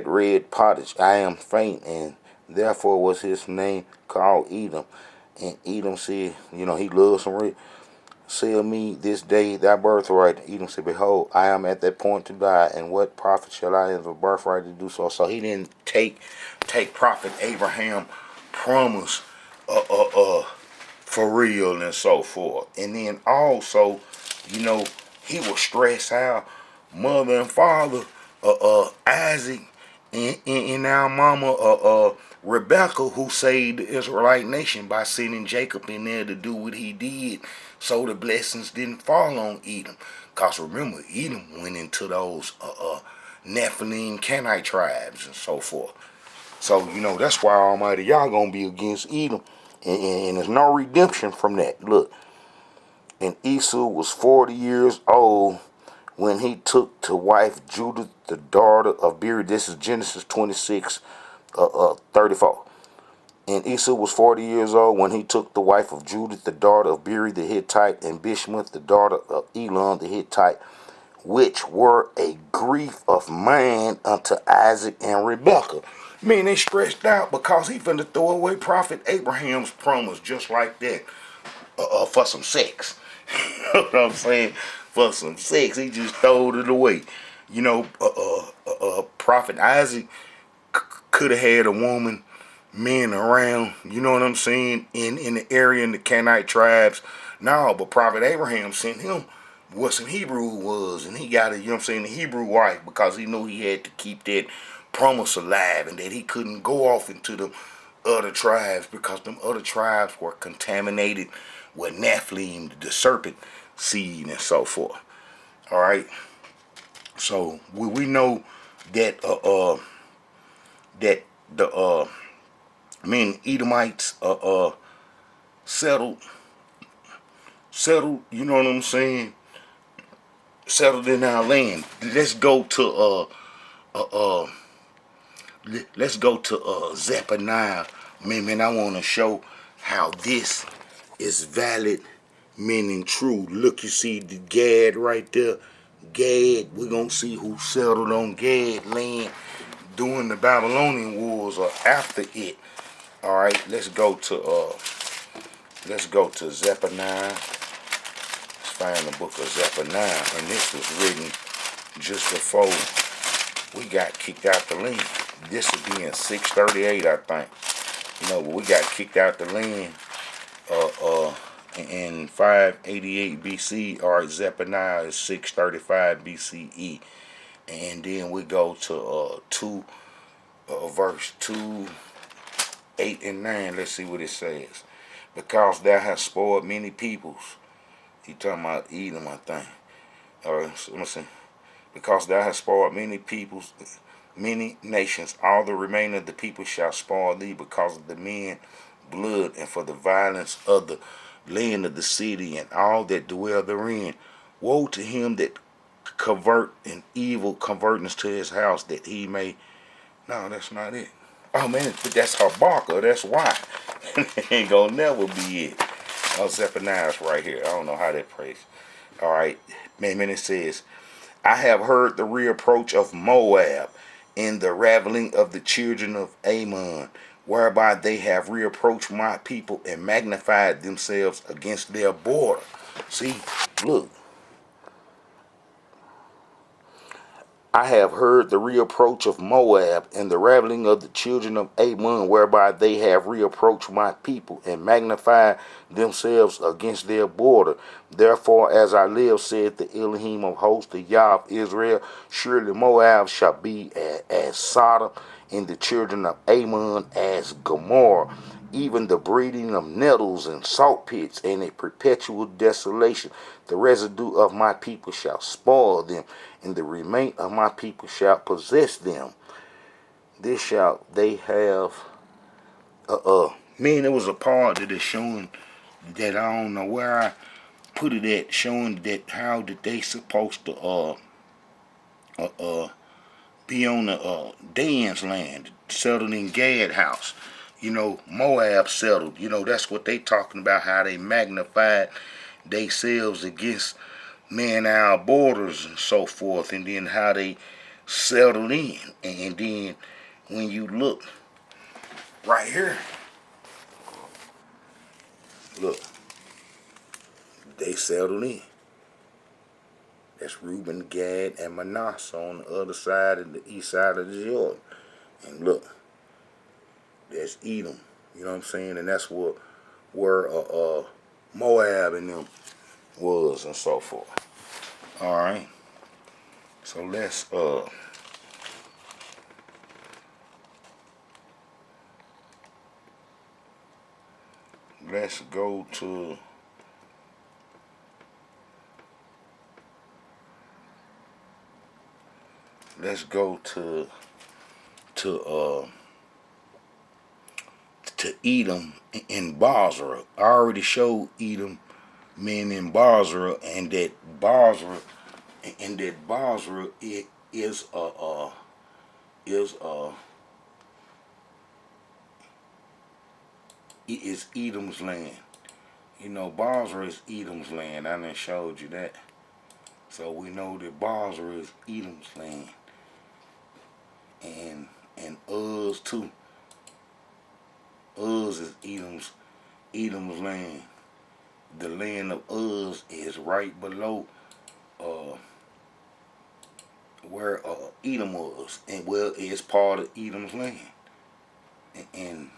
red pottage. I am faint. And therefore was his name called Edom. And Edom said, he loves some red. Sell me this day thy birthright. Edom said, behold, I am at that point to die, and what profit shall I have a birthright to do so? So he didn't take prophet Abraham promise for real and so forth. And then also, he was stressed out, mother and father, Isaac, and our mama, Rebecca, who saved the Israelite nation by sending Jacob in there to do what he did, so the blessings didn't fall on Edom. Cause remember, Edom went into those Nephilim, Canaanite tribes and so forth. So that's why Almighty Yah gonna be against Edom, and there's no redemption from that. Look, and Esau was 40 years old when he took to wife Judith, the daughter of Beeri. This is Genesis 26, 34. And Esau was 40 years old when he took the wife of Judith, the daughter of Beeri the Hittite, and Bishmath, the daughter of Elon the Hittite, which were a grief of man unto Isaac and Rebekah. Man, they stressed out because he finna throw away prophet Abraham's promise just like that for some sex. You know what I'm saying? For some sex, he just throwed it away. Prophet Isaac could have had a woman, men around, you know what I'm saying, in the area, in the Canaanite tribes. No, but prophet Abraham sent him what some Hebrew was, and he got a, the Hebrew wife, because he knew he had to keep that promise alive, and that he couldn't go off into the other tribes, because them other tribes were contaminated with Nephilim, the serpent seed and so forth. All right. So we know that that the Edomites settled, you know what I'm saying, settled in our land. Let's go to Zephaniah. Man, I want to show how this is valid, meaning true. Look, you see the Gad right there. Gad, we're going to see who settled on Gad land during the Babylonian wars or after it. All right, let's go to Zephaniah. Let's find the book of Zephaniah, and this was written just before we got kicked out the land. This would be in 638, I think. But we got kicked out the land in 588 BC, or Zephaniah is 635 BCE. And then we go to verse 2, 8, and 9. Let's see what it says. Because thou hast spoiled many peoples. He talking about Edom, I think. All right, so let me see. Because thou hast spoiled many peoples, many nations, all the remainder of the people shall spoil thee, because of the men blood, and for the violence of the land of the city, and all that dwell therein. Woe to him that convert an evil convertness to his house, that he may. No, that's not it. Oh man, but that's Habakkuk. That's why. Ain't gonna never be it. Oh, Zephaniah's right here. I don't know how that prays. All right, man. It says, I have heard the reproach of Moab, and the raveling of the children of Ammon, whereby they have reproached my people and magnified themselves against their border. See, look. I have heard the reproach of Moab and the raveling of the children of Ammon, whereby they have reproached my people and magnified themselves against their border. Therefore, as I live, said the Elohim of hosts, the YAH of Israel, surely Moab shall be as Sodom, and the children of Ammon as Gomorrah, even the breeding of nettles and salt pits, and a perpetual desolation. The residue of my people shall spoil them, and the remainder of my people shall possess them. This shall they have. Man, there was a part that is showing that I don't know where I put it at, showing that how did they supposed to be on the Dan's land, settled in Gad house. Moab settled. That's what they talking about, how they magnified themselves against our borders and so forth, and then how they settled in. And then when you look right here, look, they settled in. That's Reuben, Gad, and Manasseh on the other side and the east side of the Jordan. And look, that's Edom. You know what I'm saying? And that's where Moab and them was and so forth. All right. So let's go to Edom in Basra. I already showed Edom men in Basra, and that Basra it is it is Edom's land. Basra is Edom's land. I done showed you that. So we know that Basra is Edom's land. And Uz too. Uz is Edom's land. The land of Uz is right below where Edom was, and it's part of Edom's land. And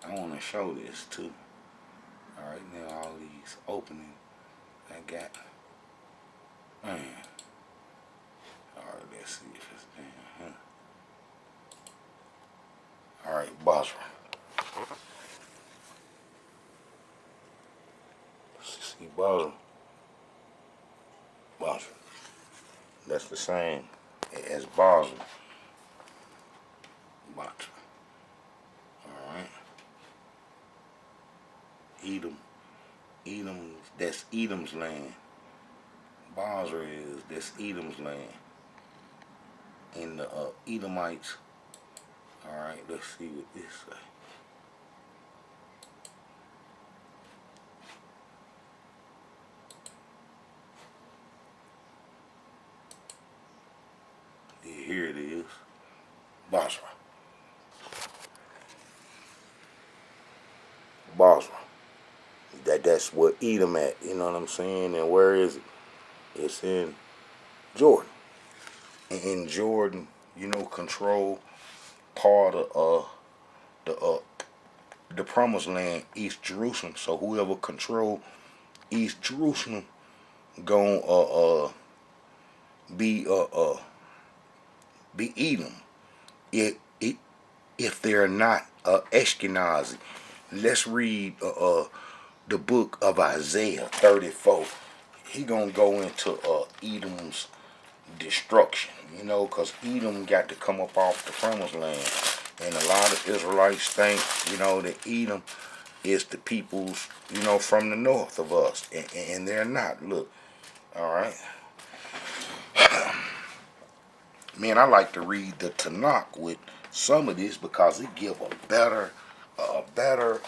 I want to show this too. All right, now all these openings I got. Man. All right, let's see if it's down. All right, Basra. See Basra. Basra. That's the same as Basra. Basra. All right. Edom, that's Edom's land. Basra that's Edom's land. And the Edomites. All right, let's see what this say. Yeah, here it is. Basra. Basra. That's where Edom at, you know what I'm saying? And where is it? It's in Jordan. in Jordan, control part of the promised land, East Jerusalem. So whoever control East Jerusalem gonna be be Edom. It if they're not Ashkenazi. Let's read the book of Isaiah 34. He gonna go into Edom's destruction, because Edom got to come up off the promised land. And a lot of Israelites think, that Edom is the peoples, from the north of us. And they're not. Look, all right. Man, I like to read the Tanakh with some of this because it give a better, a better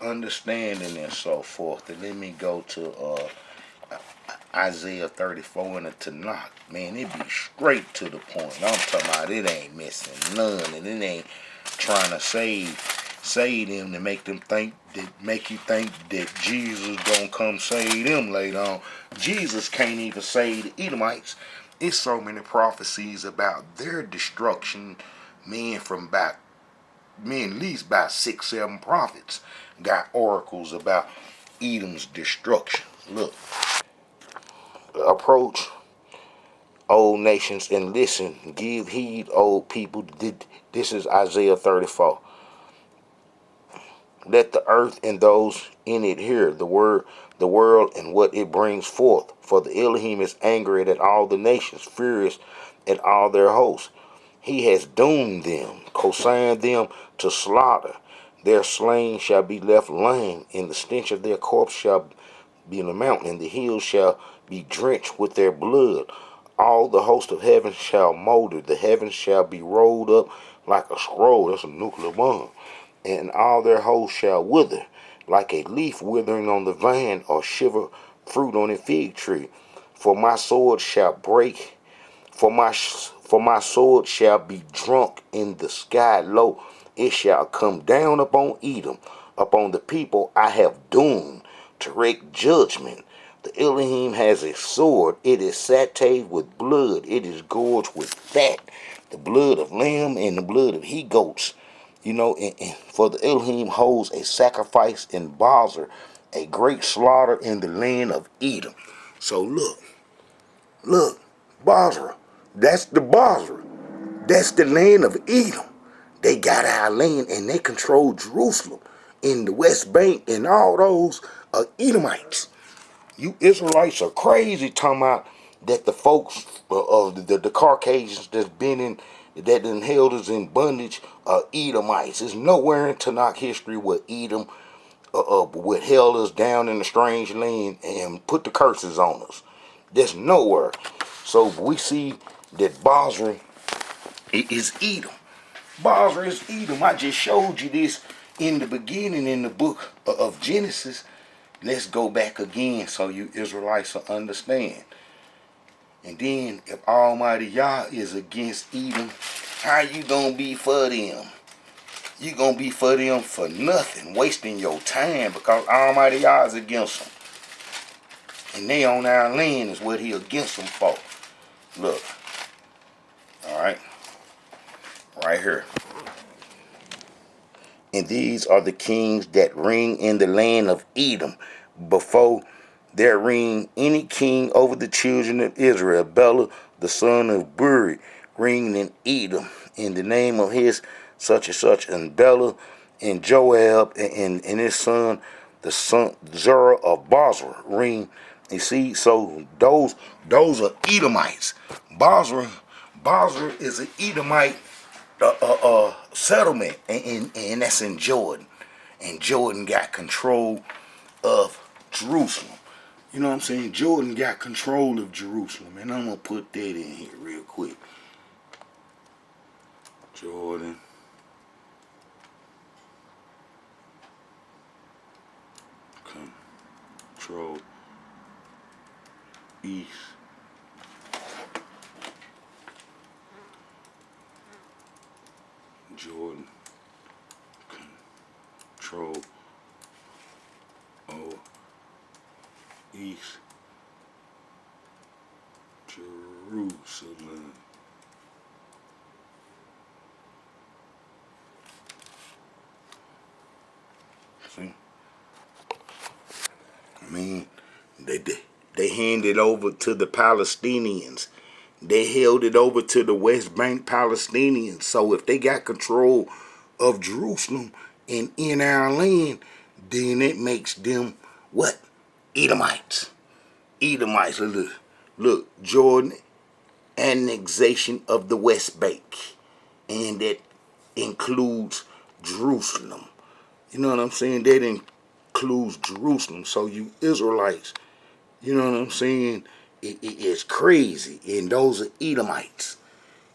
understanding and so forth. And let me go to Isaiah 34 in the Tanakh. Man, it be straight to the point. I'm talking about it ain't missing none, and it ain't trying to save them to make you think that Jesus gonna come save them later on. Jesus can't even save the Edomites. It's so many prophecies about their destruction, at least about 6, 7 prophets got oracles about Edom's destruction. Look, approach old nations and listen. Give heed, old people. This is Isaiah 34. Let the earth and those in it hear the world and what it brings forth. For the Elohim is angry at all the nations, furious at all their hosts. He has doomed them, consigned them to slaughter. Their slain shall be left lame, and the stench of their corpse shall be in the mountain, and the hills shall be drenched with their blood. All the host of heaven shall molder, the heavens shall be rolled up like a scroll. That's a nuclear bomb. And all their hosts shall wither, like a leaf withering on the vine, or shiver fruit on a fig tree. For my sword shall break, for my sword shall be drunk in the sky low. It shall come down upon Edom, upon the people I have doomed, to wreak judgment. The Elohim has a sword. It is satiated with blood. It is gorged with fat, the blood of lamb and the blood of he goats. And for the Elohim holds a sacrifice in Bozrah, a great slaughter in the land of Edom. So look, Bozrah, that's the Bozrah. That's the land of Edom. They got our land and they control Jerusalem in the West Bank, and all those are Edomites. You Israelites are crazy talking about that the folks of the Caucasians that done held us in bondage are Edomites. There's nowhere in Tanakh history where Edom would held us down in a strange land and put the curses on us. There's nowhere. So we see that Bozrah is Edom. Bozrah is Edom. I just showed you this in the beginning in the book of Genesis. Let's go back again so you Israelites will understand. And then if Almighty Yah is against Edom, how you gonna be for them? You gonna be for them for nothing, wasting your time, because Almighty Yah is against them. And they on our land is what he against them for. Look. Alright. Right here. And these are the kings that reign in the land of Edom. Before there reigned any king over the children of Israel. Bela, the son of Buri, reigned in Edom in the name of his such and such. And Bela and Joab and his son, the son Zerah of Bozrah, reigned. You see, so those are Edomites. Bozrah is an Edomite settlement, and that's in Jordan. And Jordan got control of Jerusalem. You know what I'm saying? Jordan got control of Jerusalem, and I'm gonna put that in here real quick. Jordan control East Jordan control East Jerusalem. See? I mean, they handed over to the Palestinians. They held it over to the West Bank Palestinians. So if they got control of Jerusalem and in our land, then it makes them what? Edomites. Edomites. Look, Jordan, annexation of the West Bank. And that includes Jerusalem. You know what I'm saying? That includes Jerusalem. So you Israelites, you know what I'm saying? It's crazy. And those are Edomites.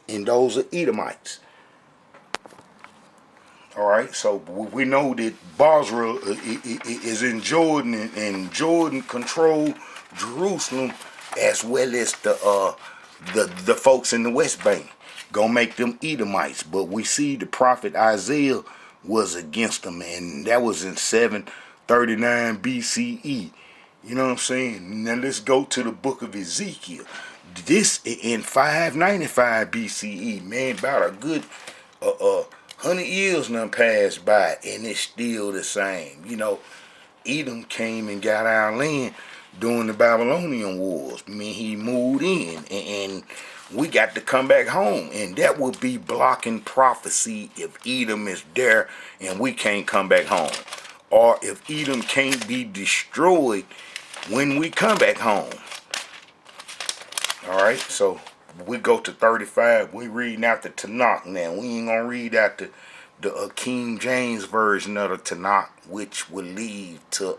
And those are Edomites. All right, so we know that Basra is in Jordan, and Jordan controlled Jerusalem as well as the folks in the West Bank. Gonna make them Edomites, but we see the prophet Isaiah was against them, and that was in 739 BCE. You know what I'm saying? Now let's go to the book of Ezekiel. This in 595 BCE, man, about a good 100 years done passed by, and it's still the same. You know, Edom came and got our land during the Babylonian Wars. I mean, he moved in, and we got to come back home, and that would be blocking prophecy if Edom is there and we can't come back home, or if Edom can't be destroyed when we come back home. All right, so we go to 35. We reading out the Tanakh now. We ain't gonna read out the King James version of the Tanakh, which would lead to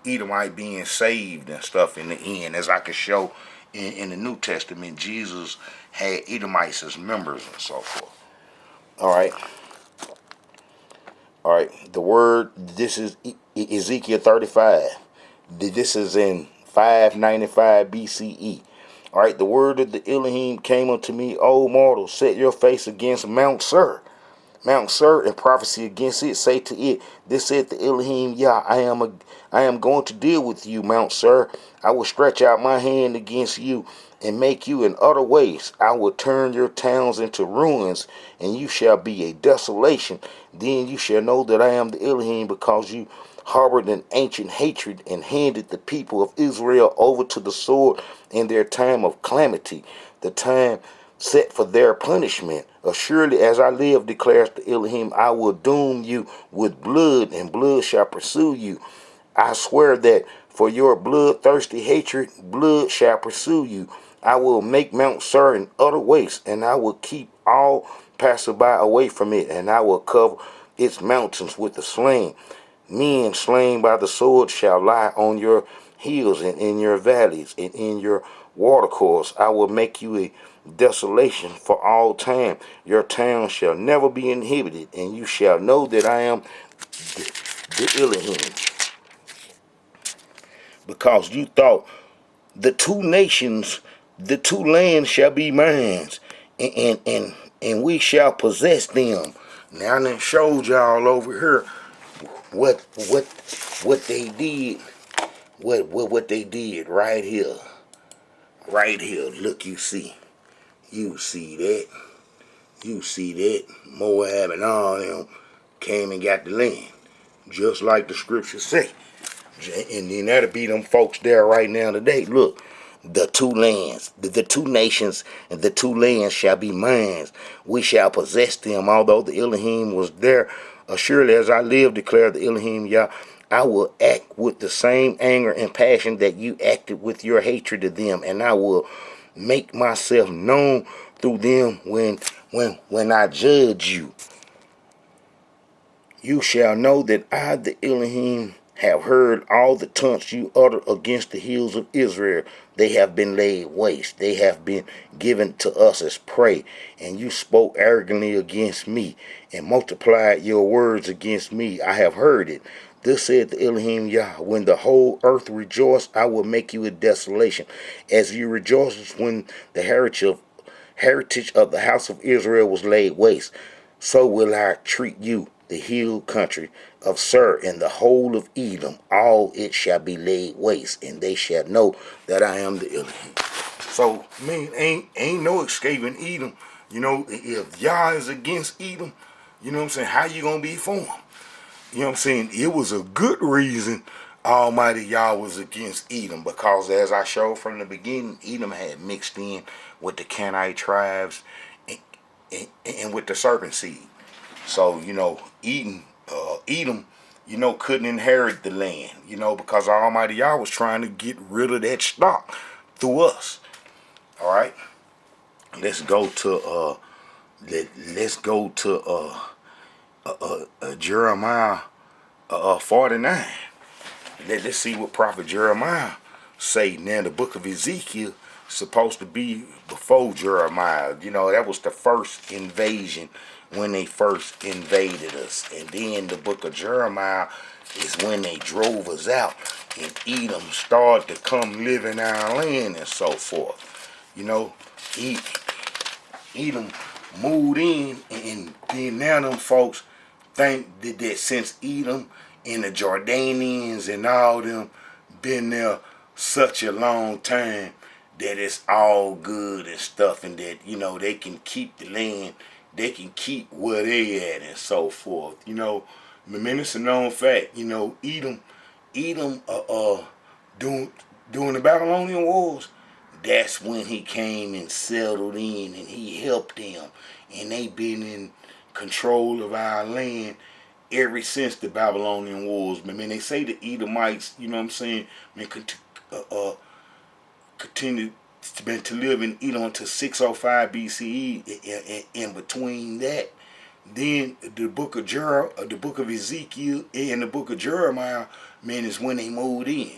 Edomite being saved and stuff in the end. As I could show in the New Testament, Jesus had Edomites as members and so forth. All right. All right. The word, this is Ezekiel 35. This is in 595 BCE. All right, the word of the Elohim came unto me, O mortal, set your face against Mount Seir. Mount Seir, and prophecy against it. Say to it, this said the Elohim, Yah, I am going to deal with you, Mount Seir. I will stretch out my hand against you and make you an utter waste. I will turn your towns into ruins, and you shall be a desolation. Then you shall know that I am the Elohim, because you harbored an ancient hatred and handed the people of Israel over to the sword in their time of calamity, the time set for their punishment. Assuredly as I live, declares the Elohim, I will doom you with blood, and blood shall pursue you. I swear that for your bloodthirsty hatred, blood shall pursue you. I will make Mount Seir an utter waste, and I will keep all passerby away from it, and I will cover its mountains with the slain. Men slain by the sword shall lie on your hills and in your valleys and in your watercourses. I will make you a desolation for all time. Your town shall never be inhabited, and you shall know that I am the Elohim. Because you thought the two nations, the two lands shall be mine, and we shall possess them. Now I done showed y'all over here what they did, what they did right here. Right here, look, you see that, Moab and all them came and got the land, just like the scriptures say. And then that'll be them folks there right now today. Look, the two lands, the two nations, and the two lands shall be mine. We shall possess them, although the Elohim was there. Surely as I live, declared the Elohim Yah, I will act with the same anger and passion that you acted with your hatred of them, and I will make myself known through them when I judge you. You shall know that I, the Elohim, have heard all the taunts you utter against the hills of Israel. They have been laid waste. They have been given to us as prey. And you spoke arrogantly against me and multiplied your words against me. I have heard it. Thus said the Elohim Yah, when the whole earth rejoiced, I will make you a desolation. As you rejoiced when the heritage of the house of Israel was laid waste, so will I treat you, the hill country of Seir, and the whole of Edom. All it shall be laid waste, and they shall know that I am the Elohim. So, man, ain't no escaping Edom. You know, if Yah is against Edom, you know what I'm saying, how you gonna be for him? You know what I'm saying? It was a good reason Almighty Yah was against Edom, because as I showed from the beginning, Edom had mixed in with the Canaanite tribes and with the serpent seed. So, you know, Edom, you know, couldn't inherit the land, you know, because Almighty Yah was trying to get rid of that stock through us. All right, let's go to let's go to Jeremiah 49. Let's see what Prophet Jeremiah say. Now the book of Ezekiel supposed to be before Jeremiah. You know, that was the first invasion when they first invaded us. And then the book of Jeremiah is when they drove us out and Edom started to come live in our land and so forth. You know, Edom moved in, and then now them folks think that since Edom and the Jordanians and all them been there such a long time, that it's all good and stuff, and that, you know, they can keep the land, they can keep where they at and so forth. You know, I mean, it's a known fact. You know, Edom during the Babylonian Wars, that's when he came and settled in and he helped them. And they been in control of our land ever since the Babylonian Wars. I mean, they say the Edomites, you know what I'm saying, continued to live in Edom until 605 BCE. In between that, then the book of Ezekiel and the book of Jeremiah, man, is when they moved in.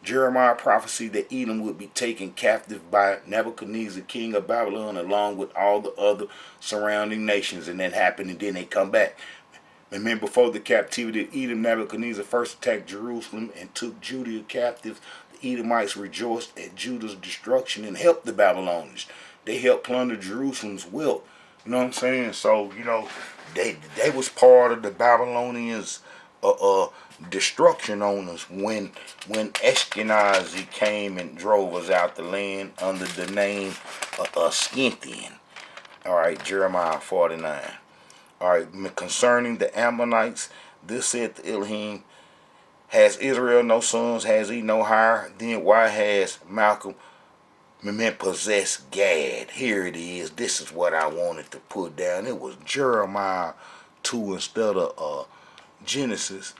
Jeremiah prophesied that Edom would be taken captive by Nebuchadnezzar, king of Babylon, along with all the other surrounding nations, and that happened, and then they come back. And then before the captivity of Edom, Nebuchadnezzar first attacked Jerusalem and took Judah captive. The Edomites rejoiced at Judah's destruction and helped the Babylonians. They helped plunder Jerusalem's wealth. You know what I'm saying? So, you know, they was part of the Babylonians' destruction on us when Ashkenazi came and drove us out the land under the name of Scythian. All right, Jeremiah 49. All right, concerning the Ammonites, this said to Elohim, has Israel no sons? Has he no hire? Then why has Malcolm possessed Gad? Here it is. This is what I wanted to put down. It was Jeremiah 2 instead of Genesis.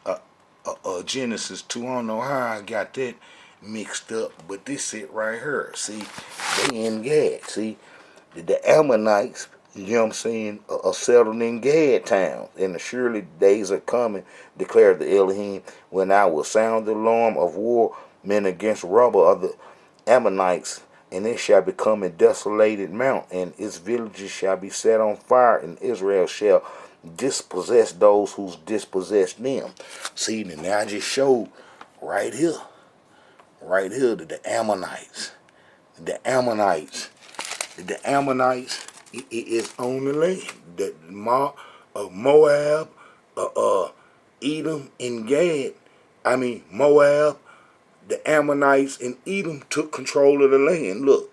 Genesis 2. I don't know how I got that mixed up, but this it right here. See, they in Gad. See, the Ammonites, you know what I'm saying, are settled in Gad towns. And surely days are coming, declared the Elohim, when I will sound the alarm of war, men against rubble of the Ammonites, and it shall become a desolated mount, and its villages shall be set on fire, and Israel shall dispossess those who dispossess them. See, now I just showed right here, that the Ammonites is on the land. That Moab, Edom, and Gad. I mean Moab, the Ammonites, and Edom took control of the land. Look,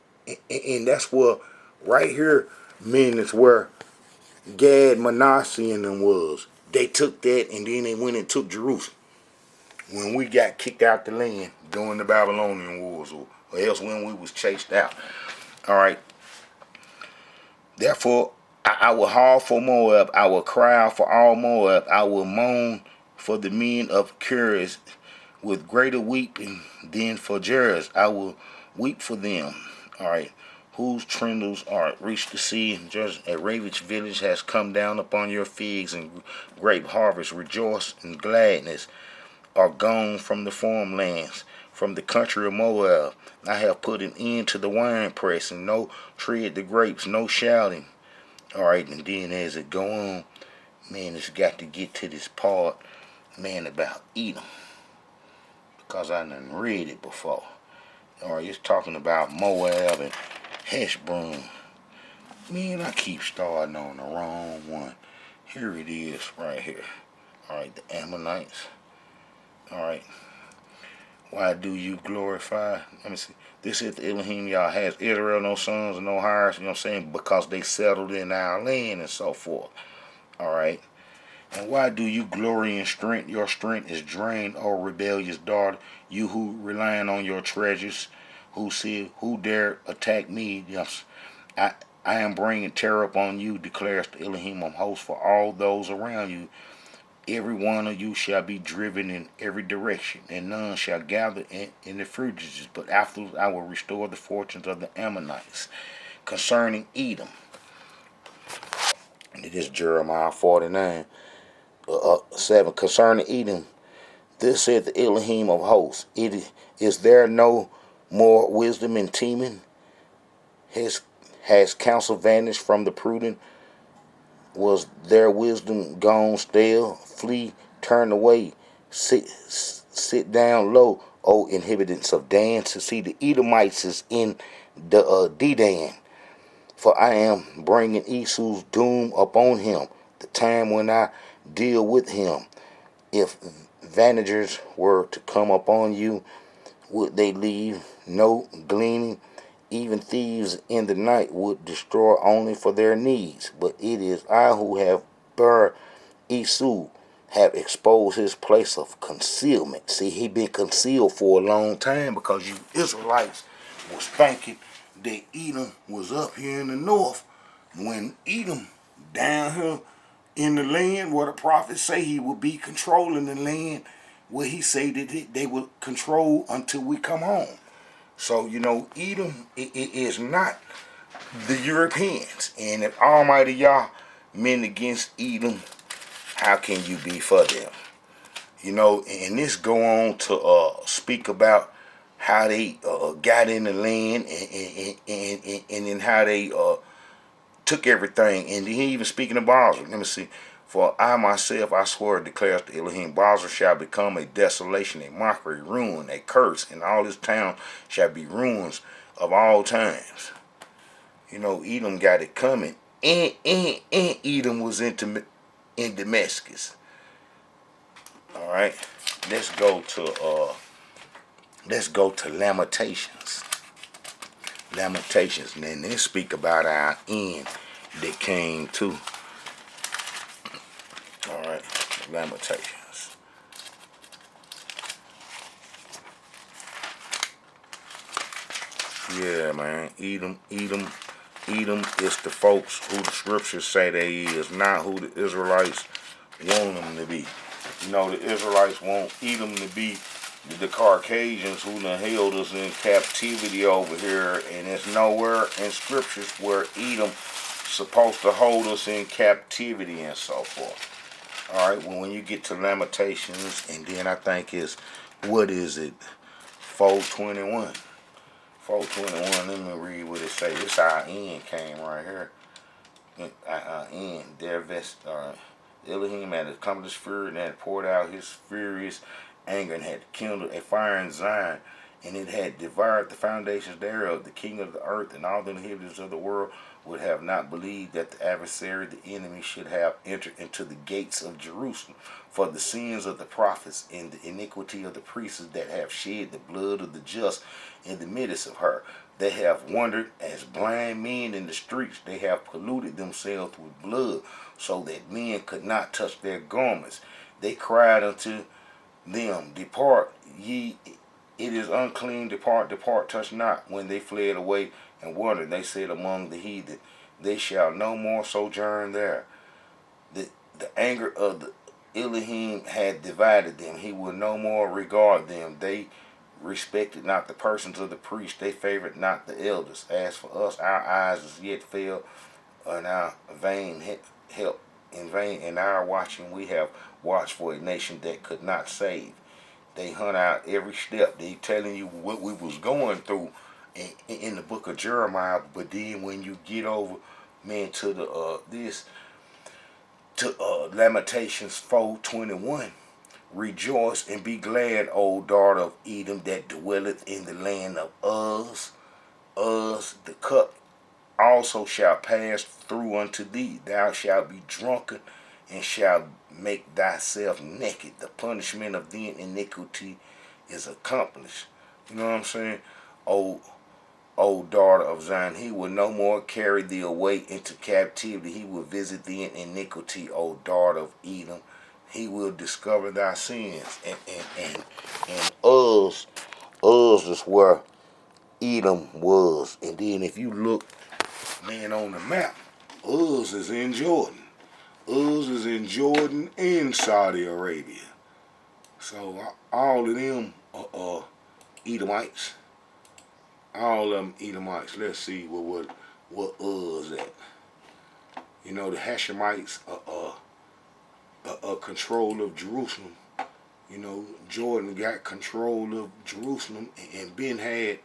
and that's where right here, man, is where Gad, Manasseh, and them was. They took that, and then they went and took Jerusalem. When we got kicked out the land during the Babylonian Wars, or else when we was chased out. All right. Therefore, I will howl for Moab. I will cry out for all Moab. I will moan for the men of Kirish with greater weeping than for Jerez. I will weep for them. All right. Whose trindles are reached the sea, and just a ravaged village has come down upon your figs and grape harvest. Rejoice and gladness are gone from the farmlands, from the country of Moab. I have put an end to the wine press, and no tread the grapes, no shouting. All right, and then as it go on, man, it's got to get to this part, man, about Edom, because I done read it before. All right, it's talking about Moab and Heshbon. Man, I keep starting on the wrong one. Here it is, right here. All right, the Ammonites. All right. Why do you glorify? Let me see. This is the Elohim Yah has Israel no sons and no hires, you know what I'm saying? Because they settled in our land and so forth. Alright. And why do you glory in strength? Your strength is drained, O rebellious daughter. You who relying on your treasures, who see, who dare attack me? Yes, I I am bringing terror upon you, declares the Elohim of hosts, for all those around you. Every one of you shall be driven in every direction, and none shall gather in the fugitives. But afterwards I will restore the fortunes of the Ammonites. Concerning Edom, and it is Jeremiah 49, 7. Concerning Edom, this said the Elohim of hosts, is there no more wisdom in Teman? Has counsel vanished from the prudent? Was their wisdom gone stale? Flee, turn away, sit down low, O inhabitants of Dan. To see the Edomites is in the Dedan. For I am bringing Esau's doom upon him, the time when I deal with him. If vanagers were to come upon you, would they leave no gleaning? Even thieves in the night would destroy only for their needs. But it is I who have burned Esau, have exposed his place of concealment. See, he been concealed for a long time because you Israelites was thinking that Edom was up here in the north, when Edom down here in the land where the prophets say he will be controlling the land, where he say that they will control until we come home. So, Edom it is not the Europeans. And if Almighty Yah meant against Edom, how can you be for them? And this go on to speak about how they got in the land, and then how they took everything. And he even speaking of Basra. Let me see. For I myself, I swear, declares the Elohim, Basra shall become a desolation, a mockery, ruin, a curse, and all this town shall be ruins of all times. Edom got it coming. And Edom was in Damascus. All right. Let's go to Lamentations. Lamentations. And then they speak about our end that came too. All right, Lamentations. Yeah, man. Edom is the folks who the scriptures say they is, not who the Israelites want them to be. The Israelites want Edom to be the Caucasians who done held us in captivity over here, and there's nowhere in scriptures where Edom supposed to hold us in captivity and so forth. All right, well, when you get to Lamentations, and then I think it's, what is it, 421. 421, let me read what it say. This our end came right here. Our end, their vest, Elohim had accomplished fury and had poured out his furious anger and had kindled a fire in Zion, and it had devoured the foundations thereof. The king of the earth and all the inhabitants of the world would have not believed that the adversary, the enemy, should have entered into the gates of Jerusalem. For the sins of the prophets and the iniquity of the priests that have shed the blood of the just in the midst of her. They have wandered as blind men in the streets. They have polluted themselves with blood, so that men could not touch their garments. They cried unto them, Depart, ye, it is unclean, depart, depart, touch not. When they fled away and wandered, they said among the heathen, they shall no more sojourn there. The anger of the Elohim had divided them. He will no more regard them. They respected not the persons of the priests. They favored not the elders. As for us, our eyes as yet fail, and our vain help in vain. In our watching, we have watched for a nation that could not save. They hunt out every step. They telling you what we was going through in the book of Jeremiah. But then when you get over, man, to the Lamentations 4:21, rejoice and be glad, O daughter of Edom, that dwelleth in the land of Uz. Uz, the cup also shall pass through unto thee. Thou shalt be drunken and shalt make thyself naked. The punishment of the iniquity is accomplished. You know what I'm saying? O daughter of Zion, he will no more carry thee away into captivity. He will visit thee in iniquity, O daughter of Edom. He will discover thy sins. And Uz is where Edom was. And then if you look, man, on the map, Uz is in Jordan. Uz is in Jordan and Saudi Arabia. So all of them are Edomites. All of them Edomites. Let's see what Uz at. You know, the Hashemites are control of Jerusalem. You know, Jordan got control of Jerusalem, and Ben had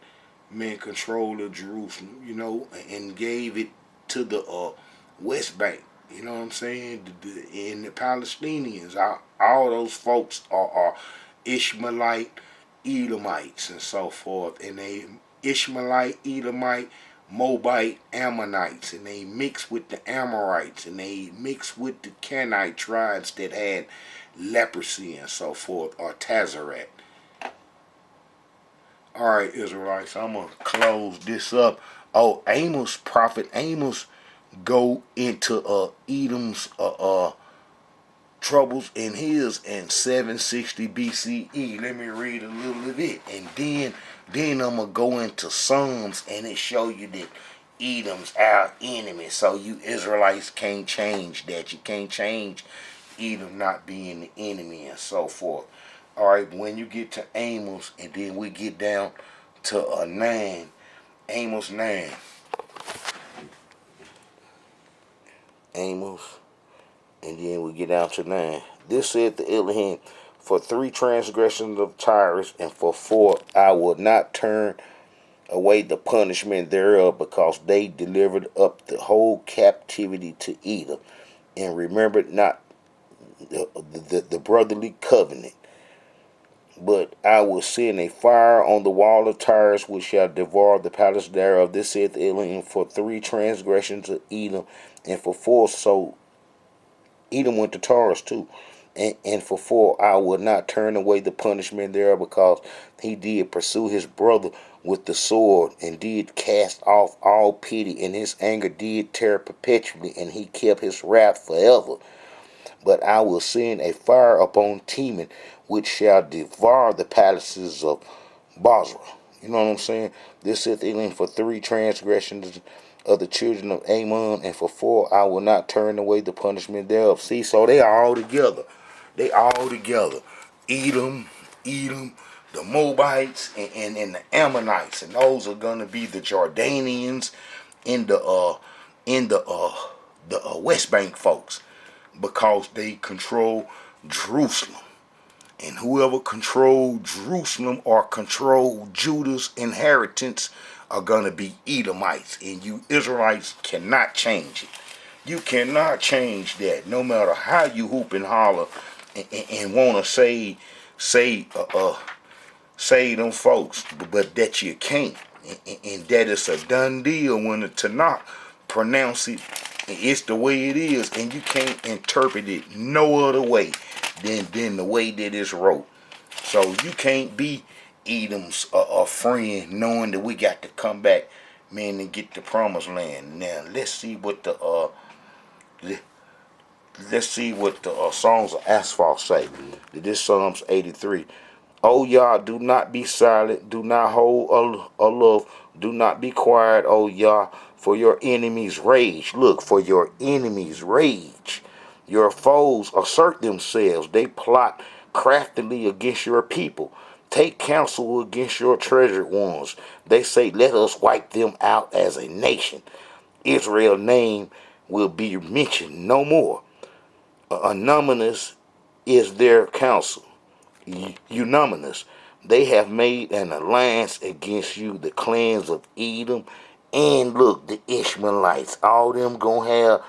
control of Jerusalem. You know, and gave it to the West Bank. You know what I'm saying? And the Palestinians, all those folks are Ishmaelite, Edomites, and so forth. And they Ishmaelite, Edomite, Moabite, Ammonites, and they mix with the Amorites, and they mix with the Canaanite tribes that had leprosy and so forth, or Tazarat. All right, Israelites, I'm gonna close this up. Oh, Prophet Amos, go into Edom's troubles in his in 760 BCE. Let me read a little of it, and then I'm gonna go into Psalms, and it show you that Edom's our enemy. So you Israelites can't change that. You can't change Edom not being the enemy and so forth. All right, when you get to Amos, and then we get down to 9, Amos 9. Amos, and then we get down to 9. This said the Elohim, for 3 transgressions of Tyrus, and for 4 I will not turn away the punishment thereof, because they delivered up the whole captivity to Edom, and remembered not the brotherly covenant. But I will send a fire on the wall of Tyrus, which shall devour the palace thereof. This saith the Elohim, for 3 transgressions of Edom, and for 4, so Edom went to Taurus too. And for 4, I will not turn away the punishment thereof, because he did pursue his brother with the sword, and did cast off all pity, and his anger did tear perpetually, and he kept his wrath forever. But I will send a fire upon Teman, which shall devour the palaces of Basra. You know what I'm saying? This is Elohim, for 3 transgressions of the children of Ammon, and for 4 I will not turn away the punishment thereof. See, so they are all together. They all together. Edom, the Moabites, and the Ammonites, and those are gonna be the Jordanians in the West Bank folks, because they control Jerusalem. And whoever controlled Jerusalem or controlled Judah's inheritance are going to be Edomites. And you Israelites cannot change it. You cannot change that, no matter how you hoop and holler and want to say them folks, but that you can't. And that is a done deal when the Tanakh pronounce it. It's the way it is, and you can't interpret it no other way than the way that it's wrote. So you can't be Edom's friend, knowing that we got to come back, man, and get the promised land. Now let's see what the Songs of Asphalt say. This Psalms 83. O Yah, do not be silent, do not hold aloof, do not be quiet, O Yah, for your enemies rage. Look, for your enemies rage. Your foes assert themselves. They plot craftily against your people. Take counsel against your treasured ones. They say, let us wipe them out as a nation. Israel's name will be mentioned no more. Anonymous is their counsel. Unanimous. They have made an alliance against you, the clans of Edom, and look, the Ishmaelites. All them gonna have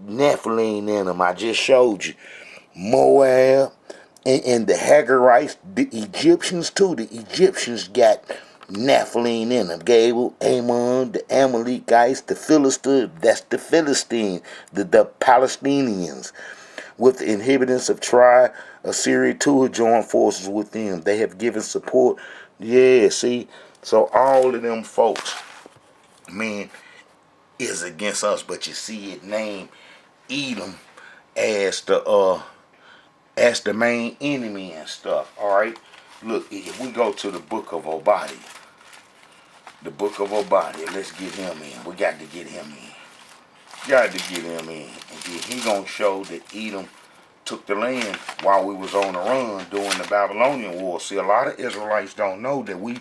Nephilim in them. I just showed you. Moab and the Hagarites, the Egyptians too. The Egyptians got Nephilim in them. Gable, Ammon, the Amalekites, the Philistines, that's the Philistines, the Palestinians, with the inhabitants of Tyre, Assyria too have joined forces with them. They have given support. Yeah, see? So all of them folks, man, is against us. But you see it named Edom as the main enemy and stuff. Alright? Look, if we go to the book of Obadiah, let's get him in. We got to get him in. Got to get him in. And then he gonna show that Edom took the land while we was on the run during the Babylonian war. See, a lot of Israelites don't know that we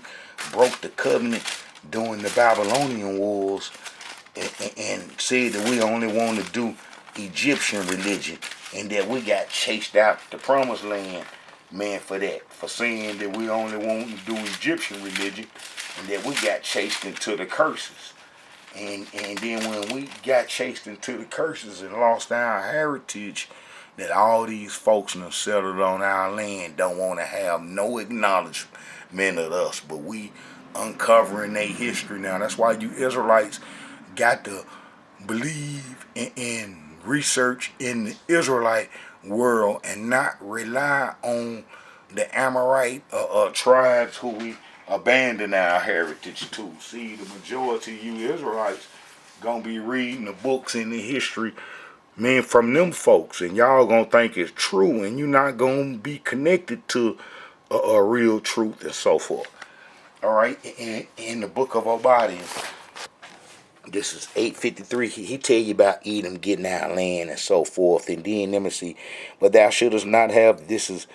broke the covenant during the Babylonian wars and said that we only want to do Egyptian religion, and that we got chased out the promised land, man, for that. For saying that we only want to do Egyptian religion, and that we got chased into the curses. And then when we got chased into the curses and lost our heritage, that all these folks that settled on our land don't want to have no acknowledgement of us. But we uncovering their history now. That's why you Israelites got to believe in research in the Israelite world and not rely on the Amorite tribes who we abandon our heritage to. See, the majority of you Israelites gonna be reading the books in the history, man, from them folks, and y'all gonna think it's true, and you're not gonna be connected to a real truth and so forth. All right, in the book of Obadiah, this is 853. He tell you about Edom getting our land and so forth, and then let me see. But thou shouldest not have. This is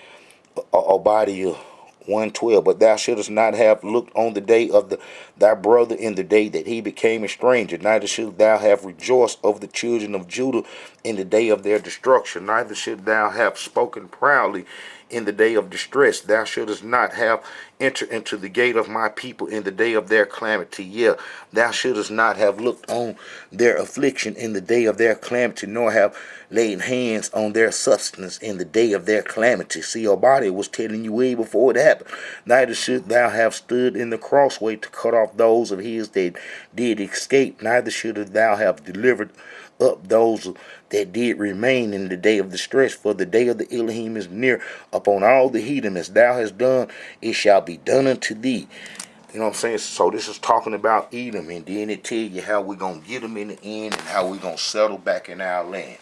Obadiah 1:12. But thou shouldest not have looked on the day of thy brother in the day that he became a stranger. Neither should thou have rejoiced over the children of Judah in the day of their destruction. Neither should thou have spoken proudly in the day of distress. Thou shouldest not have entered into the gate of my people in the day of their calamity. Yeah, thou shouldest not have looked on their affliction in the day of their calamity, nor have laid hands on their substance in the day of their calamity. See, your body was telling you way before it happened. Neither should thou have stood in the crossway to cut off those of his that did escape. Neither should thou have delivered up those that did remain in the day of distress. For the day of the Elohim is near upon all the heathen. As thou hast done, it shall be done unto thee. You know what I'm saying? So this is talking about Edom, and then it tell you how we're going to get them in the end and how we're going to settle back in our land.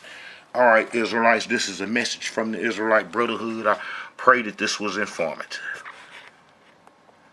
All right, Israelites, this is a message from the Israelite Brotherhood. I pray that this was informative.